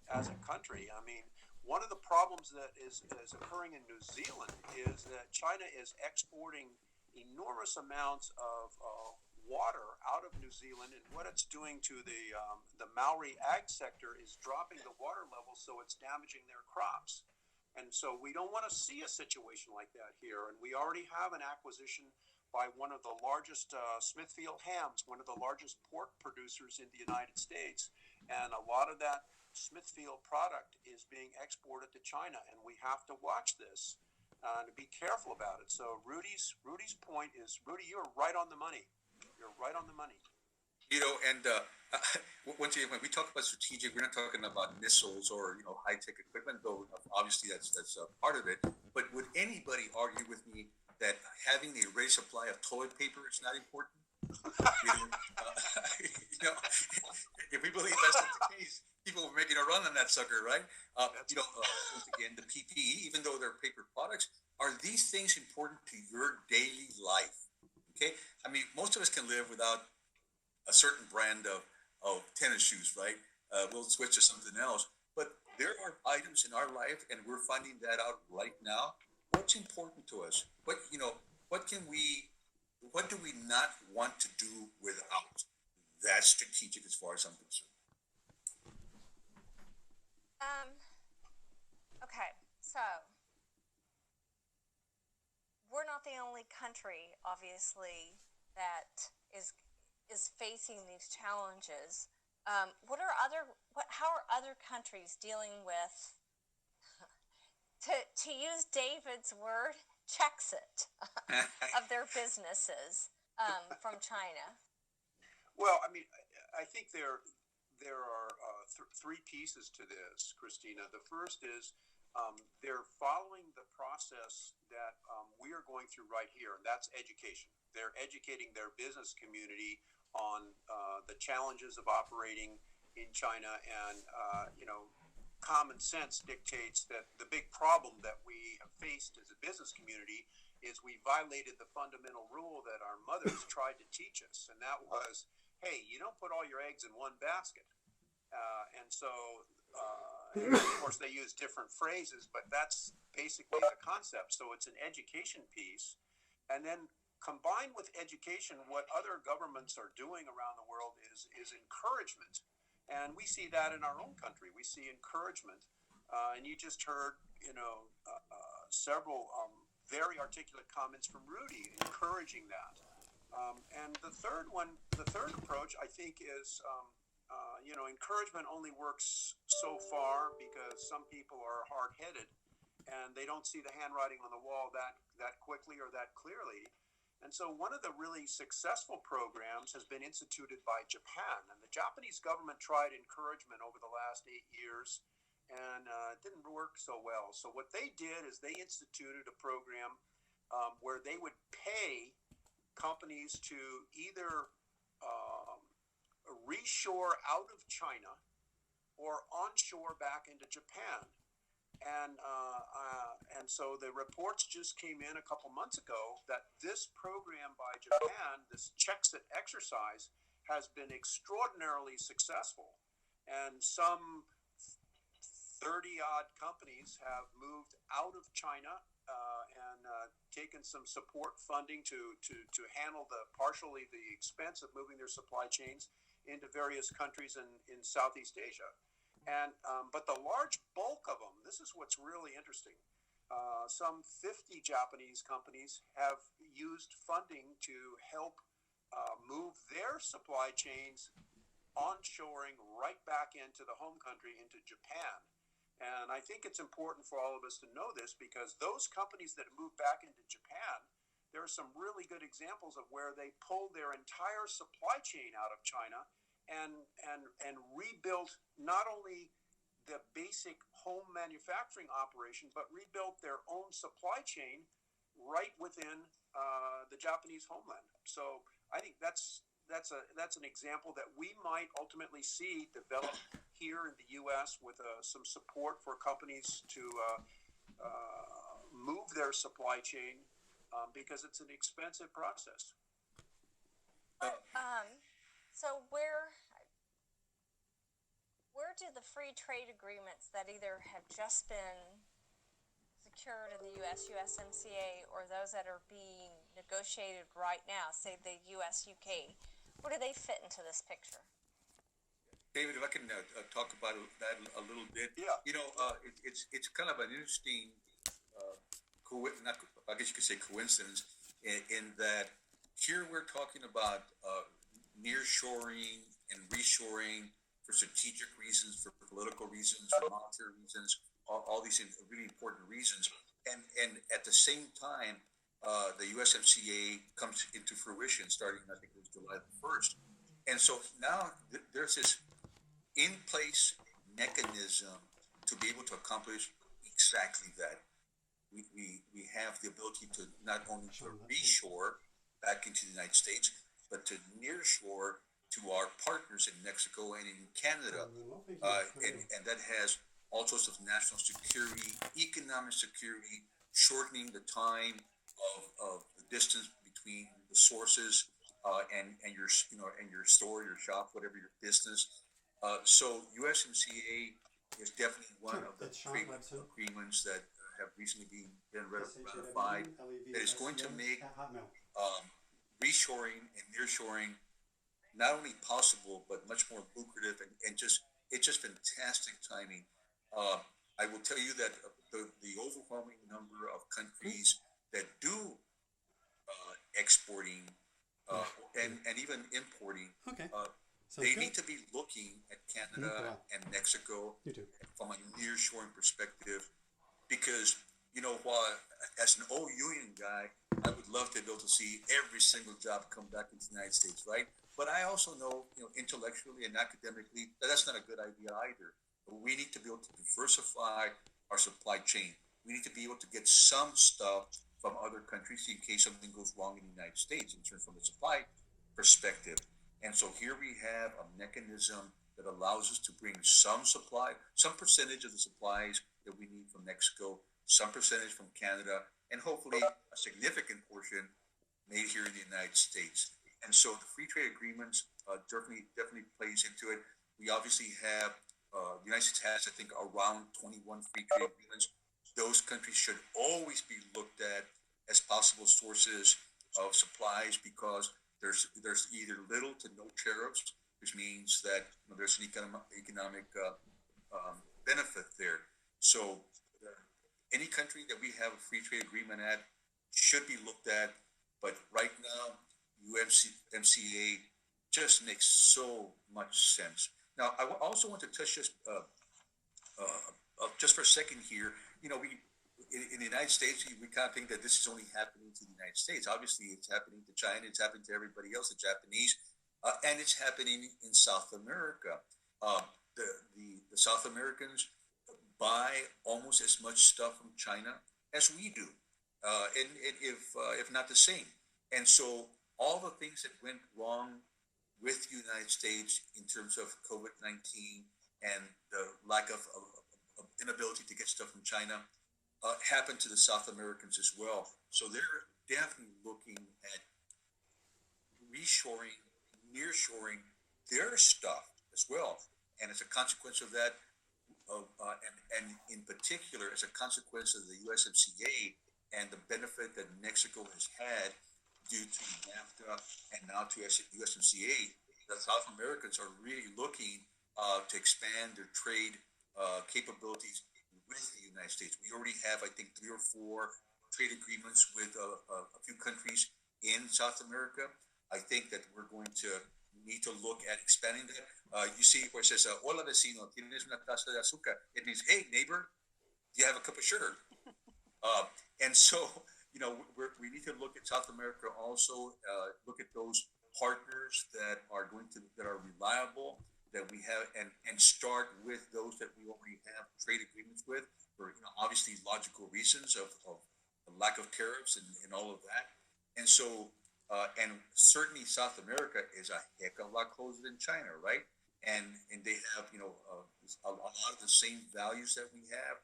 as a country. I mean, one of the problems that is occurring in New Zealand is that China is exporting enormous amounts of water out of New Zealand, and what it's doing to the Maori ag sector is dropping the water level, so it's damaging their crops. And so we don't want to see a situation like that here. And we already have an acquisition by one of the largest Smithfield hams, one of the largest pork producers in the United States, and a lot of that Smithfield product is being exported to China, and we have to watch this to be careful about it. So Rudy's point is, Rudy, you're right on the money. You're right on the money. And once again, when we talk about strategic, we're not talking about missiles or high-tech equipment, though obviously that's part of it. But would anybody argue with me that having a ready supply of toilet paper is not important? If we believe that's the case, people were making a run on that sucker, right? Once again, the PPE, even though they're paper products, are these things important to your daily life? Okay, I mean, most of us can live without a certain brand of tennis shoes, right? We'll switch to something else. But there are items in our life, and we're finding that out right now. What's important to us? What do we not want to do without? That's strategic as far as I'm concerned. Okay, so we're not the only country, obviously, that is facing these challenges. How are other countries dealing with, to use David's word, Czechs-it of their businesses from China? Well, I mean, I think there are three pieces to this, Christina. The first is they're following the process that we are going through right here, and that's education. They're educating their business community on the challenges of operating in China, and common sense dictates that the big problem that we have faced as a business community is we violated the fundamental rule that our mothers tried to teach us, and that was, hey, you don't put all your eggs in one basket. And so, and of course, they use different phrases, but that's basically the concept. So it's an education piece. And then combined with education, what other governments are doing around the world is encouragement. And we see that in our own country. We see encouragement. And you just heard, several very articulate comments from Rudy encouraging that. And the third approach, I think, is, encouragement only works so far because some people are hard-headed and they don't see the handwriting on the wall that quickly or that clearly. And so one of the really successful programs has been instituted by Japan. And the Japanese government tried encouragement over the last 8 years, and it didn't work so well. So what they did is they instituted a program where they would pay companies to either reshore out of China or onshore back into Japan. And so the reports just came in a couple months ago that this program by Japan, this Czechs-it exercise, has been extraordinarily successful. And some 30-odd companies have moved out of China and taken some support funding to handle partially the expense of moving their supply chains into various countries in Southeast Asia. And but the large bulk of them, this is what's really interesting. some 50 Japanese companies have used funding to help move their supply chains onshoring right back into the home country, into Japan. And I think it's important for all of us to know this, because those companies that move back into Japan, there are some really good examples of where they pulled their entire supply chain out of China and rebuilt not only the basic home manufacturing operation, but rebuilt their own supply chain right within the Japanese homeland. So I think that's an example that we might ultimately see develop here in the U.S. with some support for companies to move their supply chain, because it's an expensive process. So where do the free trade agreements that either have just been secured in the U.S. USMCA, or those that are being negotiated right now, say the U.S. UK, where do they fit into this picture? David, if I can talk about that a little bit. Yeah. It's kind of an interesting, I guess you could say coincidence, in that here we're talking about nearshoring and reshoring for strategic reasons, for political reasons, for monetary reasons, all these really important reasons. And at the same time, the USMCA comes into fruition starting, I think it was July the 1st. And so now there's this in-place mechanism to be able to accomplish exactly that. We have the ability to not only to reshore back into the United States, but to nearshore to our partners in Mexico and in Canada. And that has all sorts of national security, economic security, shortening the time of the distance between the sources and your store, your shop, whatever your business. So USMCA is definitely one of the trade agreements that have recently been ratified, that is going to make reshoring and nearshoring not only possible but much more lucrative, and it's just fantastic timing. I will tell you that the overwhelming number of countries that do exporting and even importing, they need to be looking at Canada and Mexico from a nearshoring perspective, because while as an old union guy, I would love to be able to see every single job come back into the United States, right? But I also know, intellectually and academically, that's not a good idea either. We need to be able to diversify our supply chain. We need to be able to get some stuff from other countries in case something goes wrong in the United States in terms from the supply perspective. And so here we have a mechanism that allows us to bring some percentage of the supplies that we need from Mexico, some percentage from Canada, and hopefully a significant portion made here in the United States. And so the free trade agreements definitely plays into it. We obviously have the United States has, I think, around 21 free trade agreements. Those countries should always be looked at as possible sources of supplies, because there's either little to no tariffs, which means that there's an economic benefit there. So any country that we have a free trade agreement at should be looked at. But right now, USMCA just makes so much sense. Now, I also want to touch just for a second here. In the United States, we kind of think that this is only happening to the United States. Obviously, it's happening to China. It's happening to everybody else, the Japanese, and it's happening in South America. The South Americans buy almost as much stuff from China as we do, and if not the same. And so all the things that went wrong with the United States in terms of COVID-19 and the lack of inability to get stuff from China happened to the South Americans as well. So they're definitely looking at reshoring, nearshoring their stuff as well. And as a consequence of that, and in particular, as a consequence of the USMCA and the benefit that Mexico has had due to NAFTA and now to USMCA, the South Americans are really looking to expand their trade capabilities with the the United States. We already have, I think, 3 or 4 trade agreements with a few countries in South America. I think that we're going to need to look at expanding that. You see where it says, "Hola vecino, tienes una taza de azúcar." It means, "Hey neighbor, do you have a cup of sugar?" And so, we need to look at South America also. Look at those partners that are reliable, that we have, and start with those that we already have trade agreements with, for obviously logical reasons of lack of tariffs and all of that. And so, and certainly South America is a heck of a lot closer than China, right? And they have a lot of the same values that we have.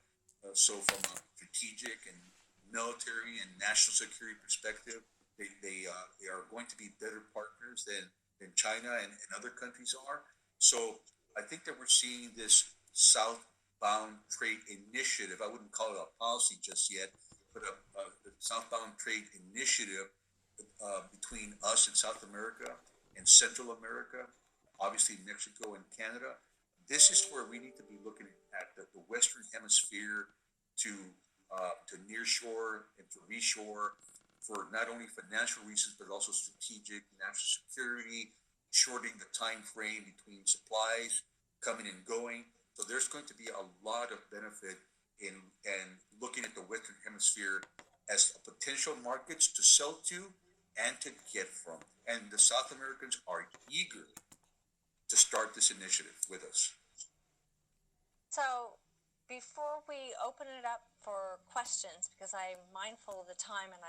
So from a strategic and military and national security perspective, they are going to be better partners than China and other countries are. So I think that we're seeing this southbound trade initiative. I wouldn't call it a policy just yet, but a southbound trade initiative between us and South America and Central America, obviously Mexico and Canada. This is where we need to be looking at the Western Hemisphere to nearshore and to reshore for not only financial reasons but also strategic national security, shortening the time frame between supplies coming and going. So there's going to be a lot of benefit in looking at the Western Hemisphere as potential markets to sell to and to get from. And the South Americans are eager to start this initiative with us. So before we open it up for questions, because I'm mindful of the time and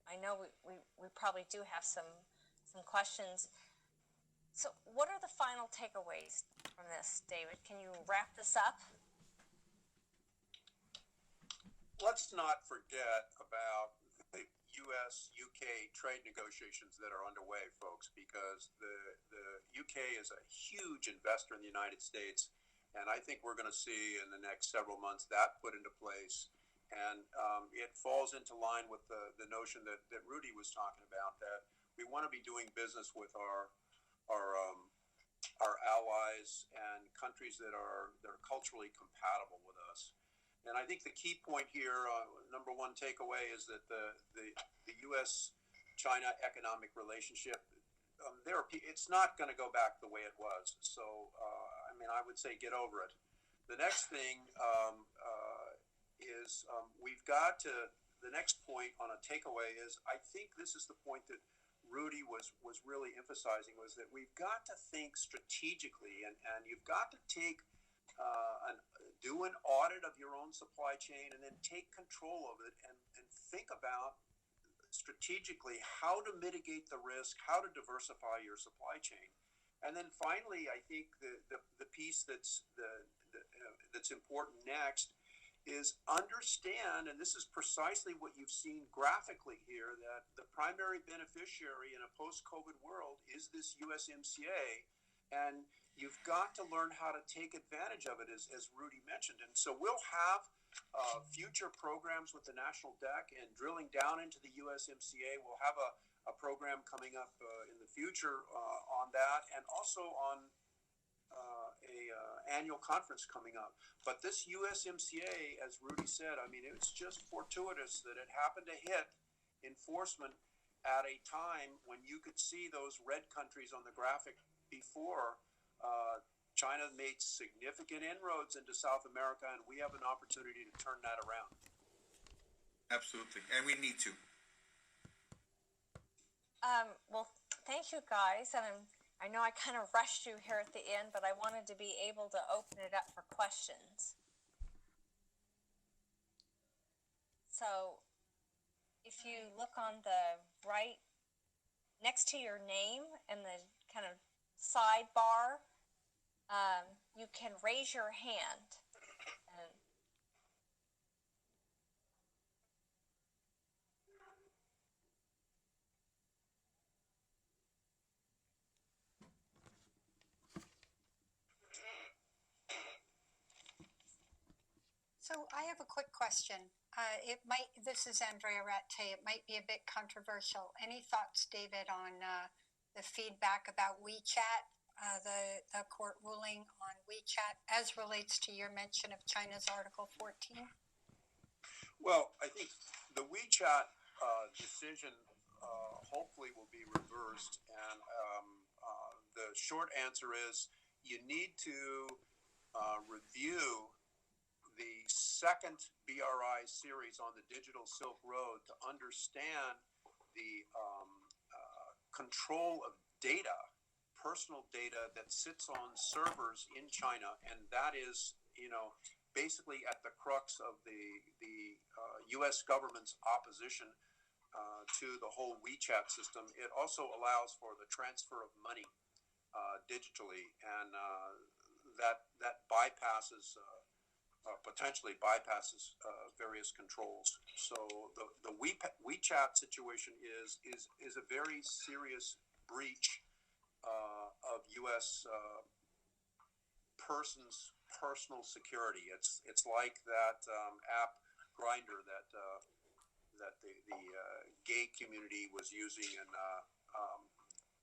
I know we probably do have some questions. So what are the final takeaways from this, David? Can you wrap this up? Let's not forget about the U.S.-UK trade negotiations that are underway, folks, because the UK is a huge investor in the United States, and I think we're going to see in the next several months that put into place. And it falls into line with the notion that Rudy was talking about, that we want to be doing business with our allies and countries that are culturally compatible with us. And I think the key point here, number one takeaway, is that the U.S.-China economic relationship, it's not going to go back the way it was. So, I would say get over it. The next thing is we've got to, the next point on a takeaway is, I think this is the point that Rudy was really emphasizing, was that we've got to think strategically, and you've got to take do an audit of your own supply chain and then take control of it and think about strategically how to mitigate the risk, how to diversify your supply chain. And then finally, I think the piece that's important next is understand, and this is precisely what you've seen graphically here, that the primary beneficiary in a post-COVID world is this USMCA, and you've got to learn how to take advantage of it, as Rudy mentioned. And so we'll have future programs with the National Deck and drilling down into the USMCA. We'll have a program coming up in the future on that, and also on annual conference coming up. But this USMCA, as Rudy said, it's just fortuitous that it happened to hit enforcement at a time when you could see those red countries on the graphic before. China made significant inroads into South America, and we have an opportunity to turn that around. Absolutely, and we need to. Well, thank you guys, and I know I kind of rushed you here at the end, but I wanted to be able to open it up for questions. So if you look on the right, next to your name and the kind of sidebar, you can raise your hand. So I have a quick question. This is Andrea Ratte. It might be a bit controversial. Any thoughts, David, on the feedback about WeChat, the court ruling on WeChat as relates to your mention of China's Article 14? Well, I think the WeChat decision hopefully will be reversed, and the short answer is you need to review the second BRI series on the digital Silk Road to understand the control of data, personal data that sits on servers in China, and that is, basically at the crux of the U.S. government's opposition to the whole WeChat system. It also allows for the transfer of money digitally, and that bypasses. Potentially bypasses various controls. So the WeChat situation is a very serious breach of U.S. Persons' personal security. It's like that app Grinder that the gay community was using, and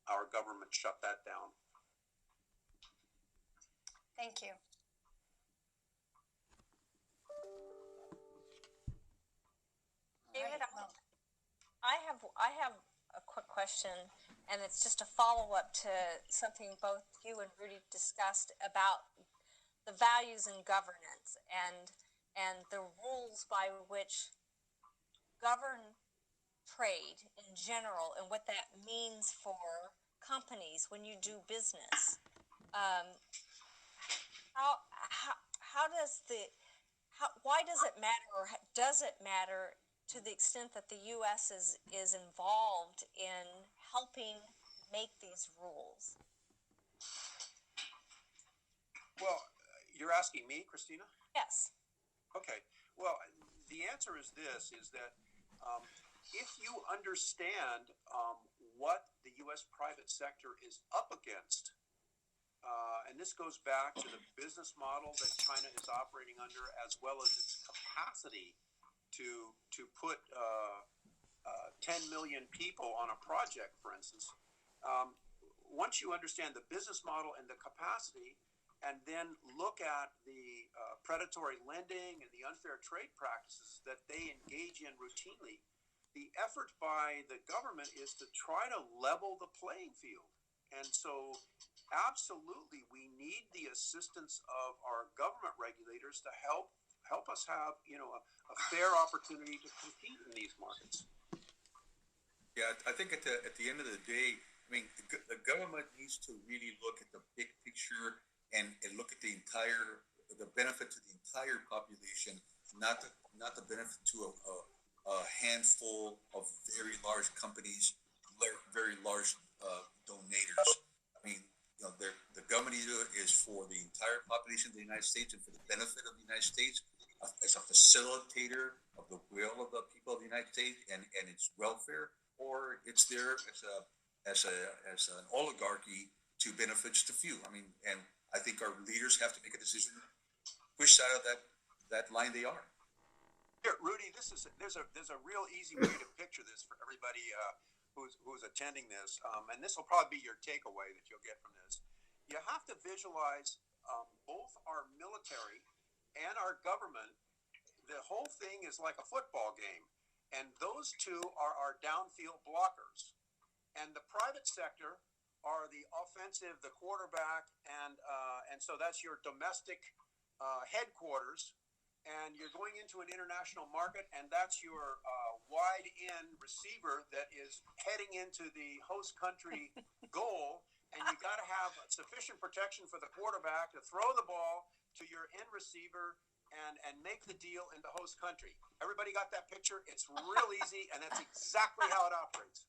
our government shut that down. Thank you. David, Well, I have a quick question, and it's just a follow up to something both you and Rudy discussed about the values in governance and the rules by which govern trade in general and what that means for companies when you do business. Why does it matter, or does it matter to the extent that the U.S. is involved in helping make these rules? Well, you're asking me, Christina? Yes. Okay. Well, the answer is this: is that if you understand what the U.S. private sector is up against, and this goes back to the business model that China is operating under, as well as its capacity to put 10 million people on a project, for instance. Once you understand the business model and the capacity, and then look at the predatory lending and the unfair trade practices that they engage in routinely, the effort by the government is to try to level the playing field. And so absolutely, we need the assistance of our government regulators to help us have a fair opportunity to compete in these markets. Yeah, I think at the end of the day, I mean, the government needs to really look at the big picture and look at the benefit to the entire population, not the benefit to a handful of very large companies, very large donators. I mean, the government is for the entire population of the United States and for the benefit of the United States, as a facilitator of the will of the people of the United States and its welfare, or it's there as an oligarchy to benefit the few. I mean, and I think our leaders have to make a decision which side of that line they are. Here, Rudy, there's a real easy way to picture this for everybody who's attending this, and this will probably be your takeaway that you'll get from this. You have to visualize both our military and our government. The whole thing is like a football game, and those two are our downfield blockers, and the private sector are the offensive, the quarterback, and so that's your domestic headquarters. And you're going into an international market, and that's your wide-in receiver that is heading into the host country goal. And you got to have sufficient protection for the quarterback to throw the ball to your end receiver and make the deal in the host country. Everybody got that picture? It's real easy, and that's exactly how it operates.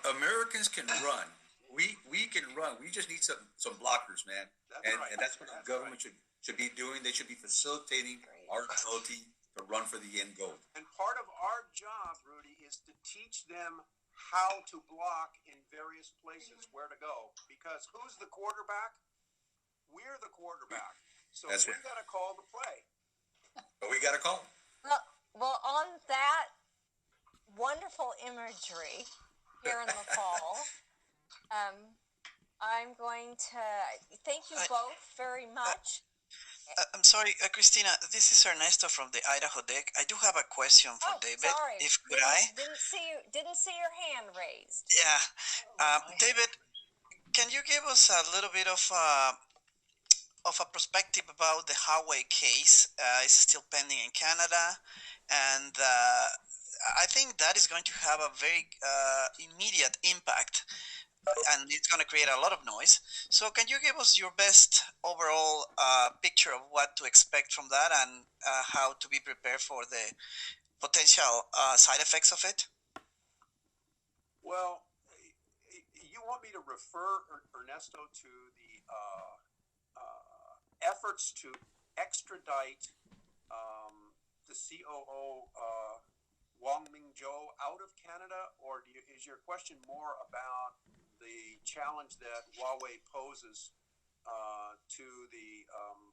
Americans can run. We can run. We just need some blockers, man. And that's what the government should be doing. They should be facilitating our ability to run for the end goal. And part of our job, Rudy, is to teach them how to block in various places, where to go. Because who's the quarterback? We're the quarterback. So we got to call the play. But we got to call. Well, on that wonderful imagery here in the fall, I'm going to thank you both very much. I'm sorry, Christina. This is Ernesto from the Idaho deck. I do have a question for Oh, David. sorry. If could I? Didn't see your hand raised. Yeah. David, can you give us a little bit of a perspective about the Huawei case? It's still pending in Canada, and I think that is going to have a very immediate impact, and it's going to create a lot of noise. So, can you give us your best overall picture of what to expect from that, and how to be prepared for the potential side effects of it? Well, you want me to refer Ernesto to the efforts to extradite the COO Wang Mingzhou out of Canada, or is your question more about the challenge that Huawei poses to the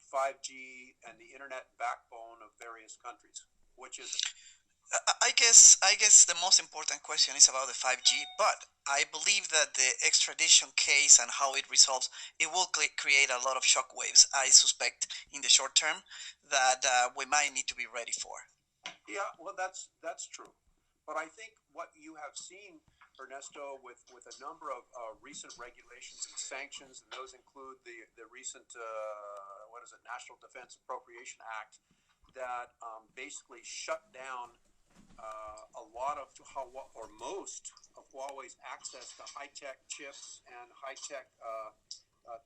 5G and the internet backbone of various countries? Which is it? I guess the most important question is about the 5G, but I believe that the extradition case and how it resolves, it will create a lot of shockwaves. I suspect in the short term that we might need to be ready for. Yeah, well, that's true. But I think what you have seen, Ernesto, with a number of recent regulations and sanctions, and those include the recent what is it, National Defense Appropriation Act, that basically shut down a lot of or most of Huawei's access to high-tech chips and high-tech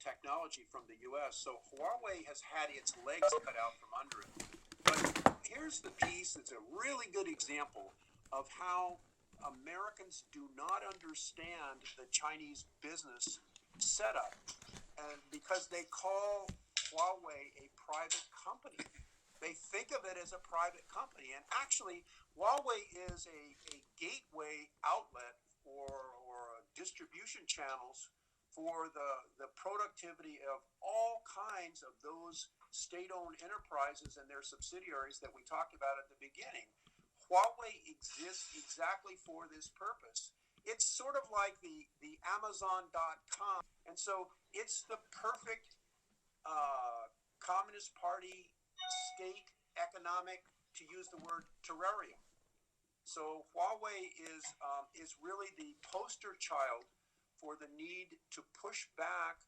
technology from the U.S. So Huawei has had its legs cut out from under it. But here's the piece that's a really good example of how Americans do not understand the Chinese business setup, and because they call Huawei a private company. They think of it as a private company, and actually, Huawei is a gateway outlet or distribution channels for the productivity of all kinds of those state-owned enterprises and their subsidiaries that we talked about at the beginning. Huawei exists exactly for this purpose. It's sort of like the Amazon.com, and so it's the perfect Communist Party state economic, to use the word, terrarium. So Huawei is really the poster child for the need to push back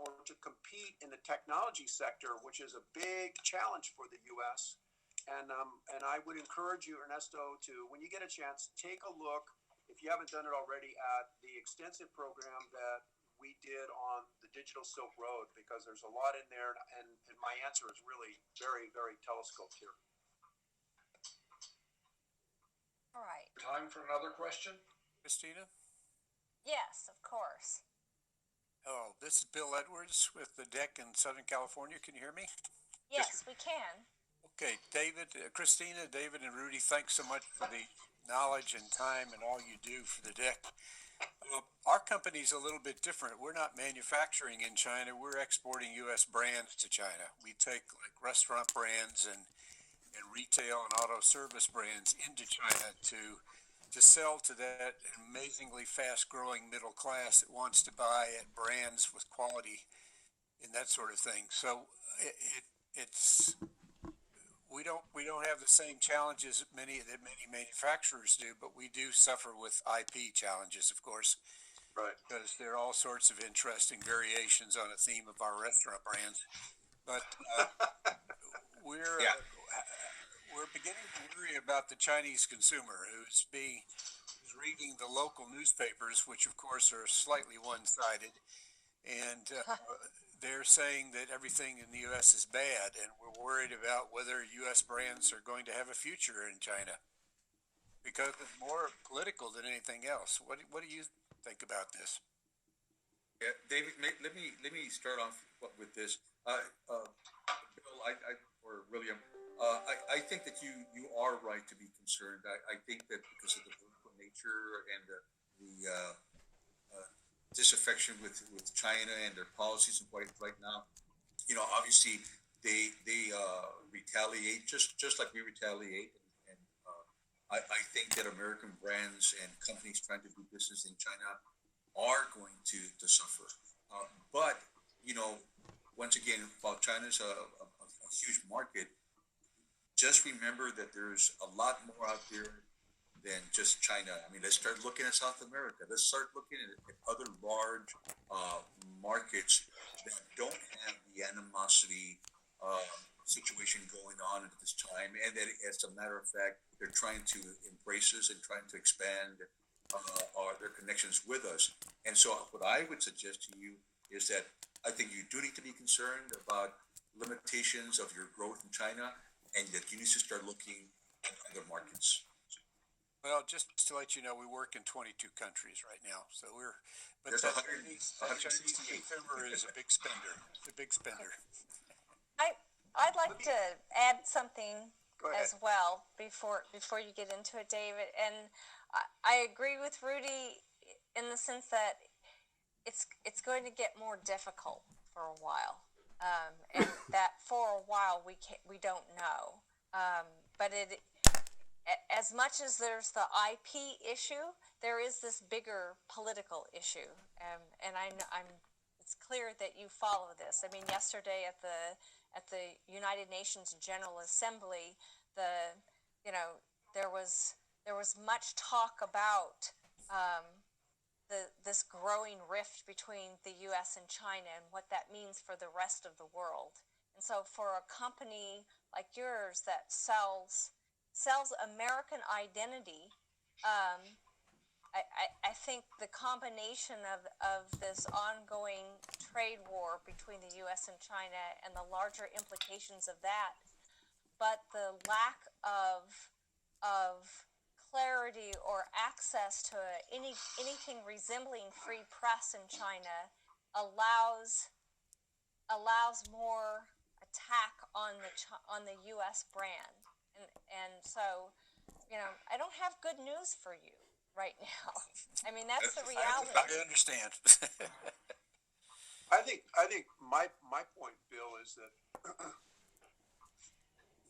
or to compete in the technology sector, which is a big challenge for the U.S. And I would encourage you, Ernesto, to, when you get a chance, take a look, if you haven't done it already, at the extensive program that we did on the Digital Silk Road, because there's a lot in there, and my answer is really very, very telescoped here. All right. Time for another question? Christina? Yes, of course. Hello, this is Bill Edwards with the deck in Southern California. Can you hear me? Yes, we can. Okay, David, Christina, David, and Rudy, thanks so much for the knowledge and time and all you do for the deck. Our company's a little bit different. We're not manufacturing in China. We're exporting U.S. brands to China. We take like restaurant brands and retail and auto service brands into China to sell to that amazingly fast-growing middle class that wants to buy at brands with quality and that sort of thing. So it's we don't have the same challenges that many manufacturers do, but we do suffer with IP challenges, of course. Right. Because there are all sorts of interesting variations on a theme of our restaurant brands. But we're beginning to worry about the Chinese consumer who's reading the local newspapers, which of course are slightly one-sided, and they're saying that everything in the U.S. is bad, and we're worried about whether U.S. brands are going to have a future in China because it's more political than anything else. What do you think about this? Yeah, David, let me start off with this. Bill, or William, I think that you are right to be concerned. I think that because of the political nature and the disaffection with China and their policies and right now, obviously they retaliate just like we retaliate, and I think that American brands and companies trying to do business in China are going to suffer. But once again, while China's a huge market, just remember that there's a lot more out there than just China. I mean, let's start looking at South America. Let's start looking at other large markets that don't have the animosity situation going on at this time, and that, as a matter of fact, they're trying to embrace us and trying to expand their connections with us. And so, what I would suggest to you is that I think you do need to be concerned about limitations of your growth in China, and that you need to start looking at other markets. Well, just to let you know, we work in 22 countries right now, so There's that 100 Chinese consumer is a big spender. It's a big spender. I'd like to add something Go ahead. as well before you get into it, David. And I agree with Rudy in the sense that it's going to get more difficult for a while, and that for a while we don't know. But as much as there's the IP issue, there is this bigger political issue, and it's clear that you follow this. I mean, yesterday at the United Nations General Assembly, there was much talk about this growing rift between the U.S. and China and what that means for the rest of the world. And so, for a company like yours that sells American identity, I think the combination of this ongoing trade war between the U.S. and China and the larger implications of that, but the lack of clarity or access to anything resembling free press in China allows more attack on the U.S. brand, and so I don't have good news for you right now. I mean, that's the reality. I understand. I think my point, Bill, is that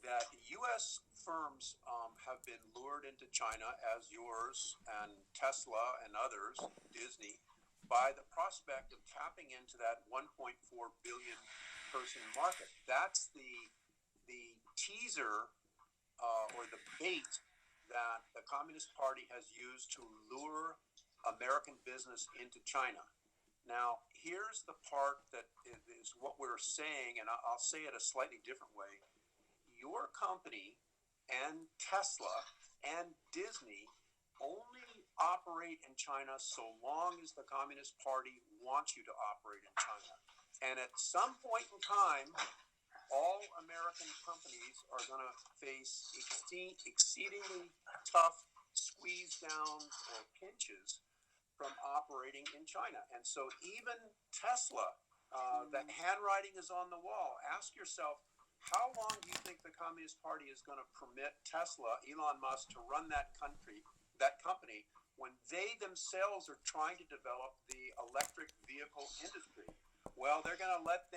that U.S. firms have been lured into China, as yours and Tesla and others, Disney, by the prospect of tapping into that 1.4 billion person market. That's the teaser or the bait that the Communist Party has used to lure American business into China. Now, here's the part that is what we're saying, and I'll say it a slightly different way. Your company and Tesla and Disney only operate in China so long as the Communist Party wants you to operate in China. And at some point in time, all American companies are going to face exceedingly tough squeeze downs or pinches from operating in China. And so even Tesla, that handwriting is on the wall. Ask yourself, how long do you think the Communist Party is going to permit Tesla, Elon Musk, to run that company, when they themselves are trying to develop the electric vehicle industry? Well, they're going to let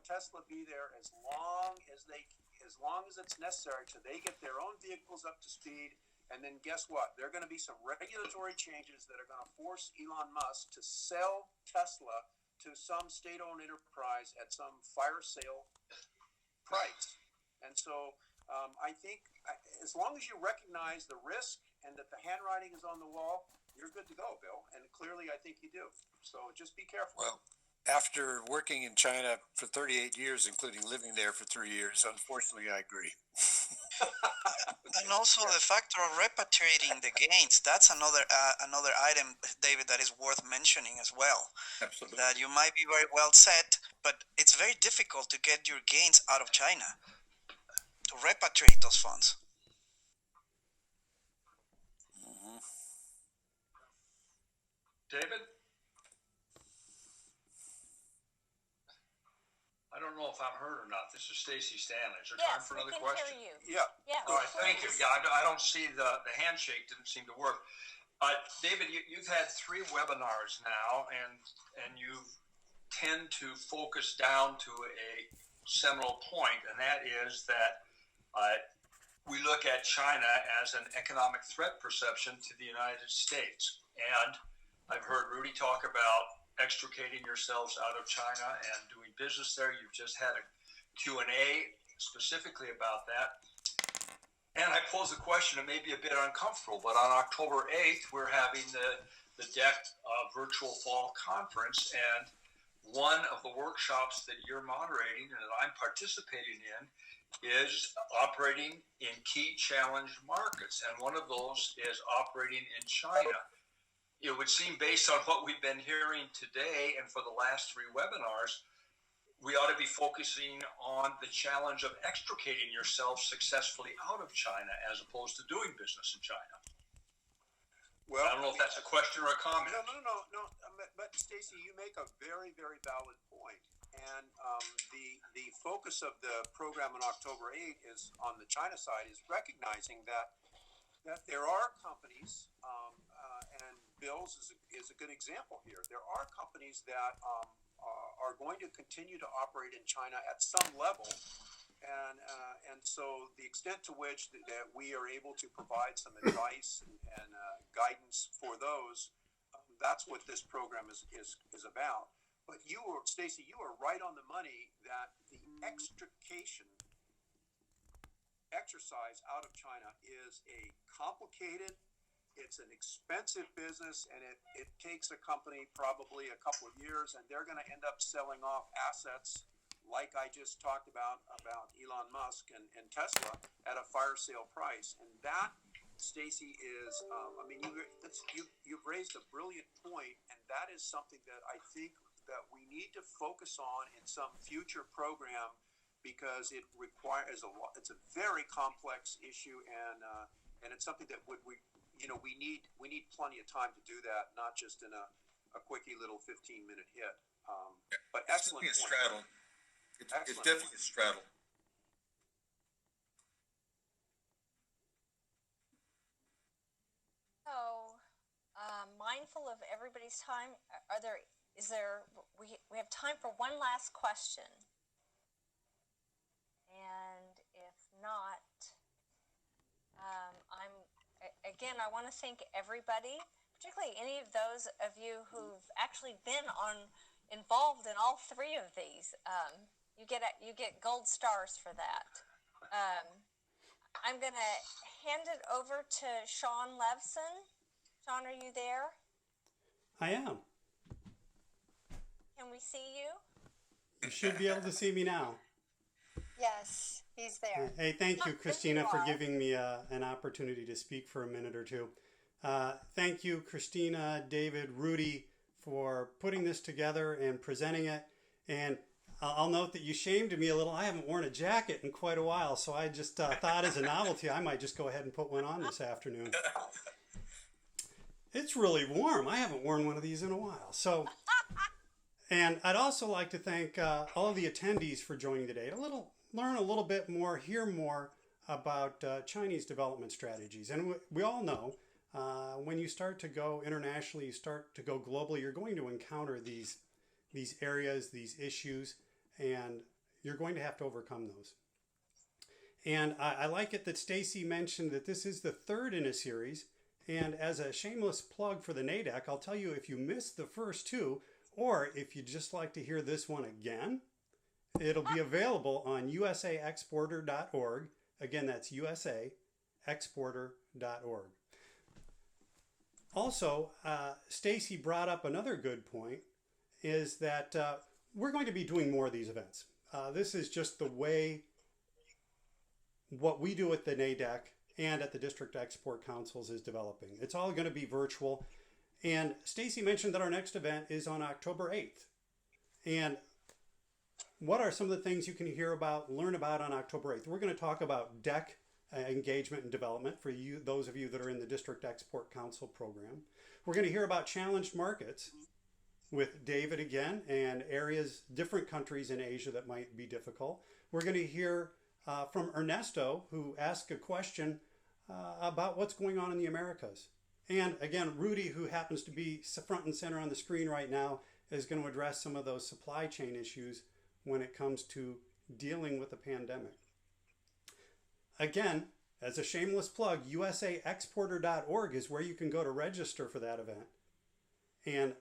Tesla be there as long as it's necessary till they get their own vehicles up to speed. And then guess what? There are going to be some regulatory changes that are going to force Elon Musk to sell Tesla to some state-owned enterprise at some fire sale price. And so I think as long as you recognize the risk and that the handwriting is on the wall, you're good to go, Bill. And clearly I think you do. So just be careful. Well, after working in China for 38 years, including living there for 3 years, unfortunately, I agree. And also the factor of repatriating the gains, that's another item, David, that is worth mentioning as well. Absolutely. That you might be very well set, but it's very difficult to get your gains out of China, to repatriate those funds. Mm-hmm. David? I don't know if I'm heard or not. This is Stacy Stanley. Is there time Yes, for we another can question? hear you. Yeah. Yeah. All right, thank you. Yeah, I don't see the handshake didn't seem to work. David, you've had 3 webinars now, and you tend to focus down to a seminal point, and that is that we look at China as an economic threat perception to the United States. And I've heard Rudy talk about extricating yourselves out of China and doing business there. You've just had a Q&A specifically about that. And I pose a question that may be a bit uncomfortable, but on October 8th, we're having the DEC virtual fall conference, and one of the workshops that you're moderating and that I'm participating in is operating in key challenged markets, and one of those is operating in China. It would seem, based on what we've been hearing today and for the last 3 webinars, we ought to be focusing on the challenge of extricating yourself successfully out of China as opposed to doing business in China. Well, I don't know if that's a question or a comment. No. But Stacy, you make a very, very valid point. And the focus of the program on October 8th is on the China side is recognizing that there are companies, and Bill's is a good example here. There are companies that are going to continue to operate in China at some level, and so the extent to which that we are able to provide some advice and guidance for those, that's what this program is about. But Stacy, you are right on the money that the extrication exercise out of China is a complicated, it's an expensive business, and it takes a company probably a couple of years, and they're going to end up selling off assets like I just talked about Elon Musk and Tesla at a fire sale price. And that, Stacy, is you've raised a brilliant point, and that is something that I think that we need to focus on in some future program, because it requires it's a very complex issue, and it's something that we need plenty of time to do that, not just in a quickie little 15-minute hit. But excellent It's point. straddle. It's definitely a straddle. So, mindful of everybody's time, we have time for one last question. And if not, I want to thank everybody, particularly any of those of you who've actually been involved in all 3 of these. You get gold stars for that. I'm going to hand it over to Sean Levson. Sean, are you there? I am. Can we see you? You should be able to see me now. Yes, he's there. Hey, thank you, Christina, you for are. giving me an opportunity to speak for a minute or two. Thank you, Christina, David, Rudy, for putting this together and presenting it. And I'll note that you shamed me a little. I haven't worn a jacket in quite a while, so I just thought as a novelty I might just go ahead and put one on this afternoon. It's really warm. I haven't worn one of these in a while. And I'd also like to thank all of the attendees for joining today to learn a little bit more, hear more about Chinese development strategies. And we all know when you start to go internationally, you start to go globally, you're going to encounter these areas, these issues, and you're going to have to overcome those. And I like it that Stacy mentioned that this is the 3rd in a series. And as a shameless plug for the NADEC, I'll tell you, if you missed the first 2, or if you'd just like to hear this one again, it'll be available on usaexporter.org. Again, that's usaexporter.org. Also, Stacy brought up another good point, is that we're going to be doing more of these events. This is just the way what we do at the NADEC and at the District Export Councils is developing. It's all going to be virtual. And Stacy mentioned that our next event is on October 8th. And what are some of the things you can learn about on October 8th? We're going to talk about DEC engagement and development for you, those of you that are in the District Export Council program. We're going to hear about challenged markets with David again, and different countries in Asia that might be difficult. We're going to hear from Ernesto, who asked a question about what's going on in the Americas. And again, Rudy, who happens to be front and center on the screen right now, is going to address some of those supply chain issues when it comes to dealing with the pandemic. Again, as a shameless plug, usaexporter.org is where you can go to register for that event. And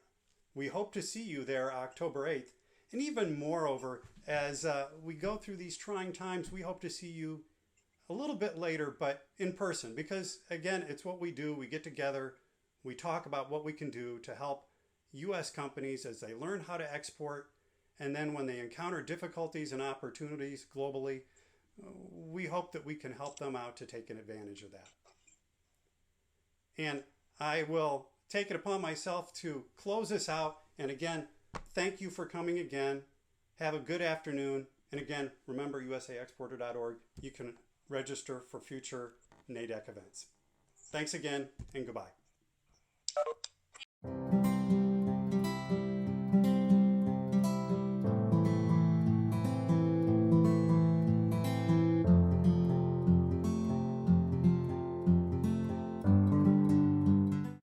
we hope to see you there October 8th. And even moreover, as we go through these trying times, we hope to see you a little bit later, but in person, because again, it's what we do. We get together, we talk about what we can do to help U.S. companies as they learn how to export, and then when they encounter difficulties and opportunities globally, we hope that we can help them out to take an advantage of that. And I will take it upon myself to close this out. And again, thank you for coming again. Have a good afternoon. And again, remember usaexporter.org. You can register for future NADEC events. Thanks again, and goodbye.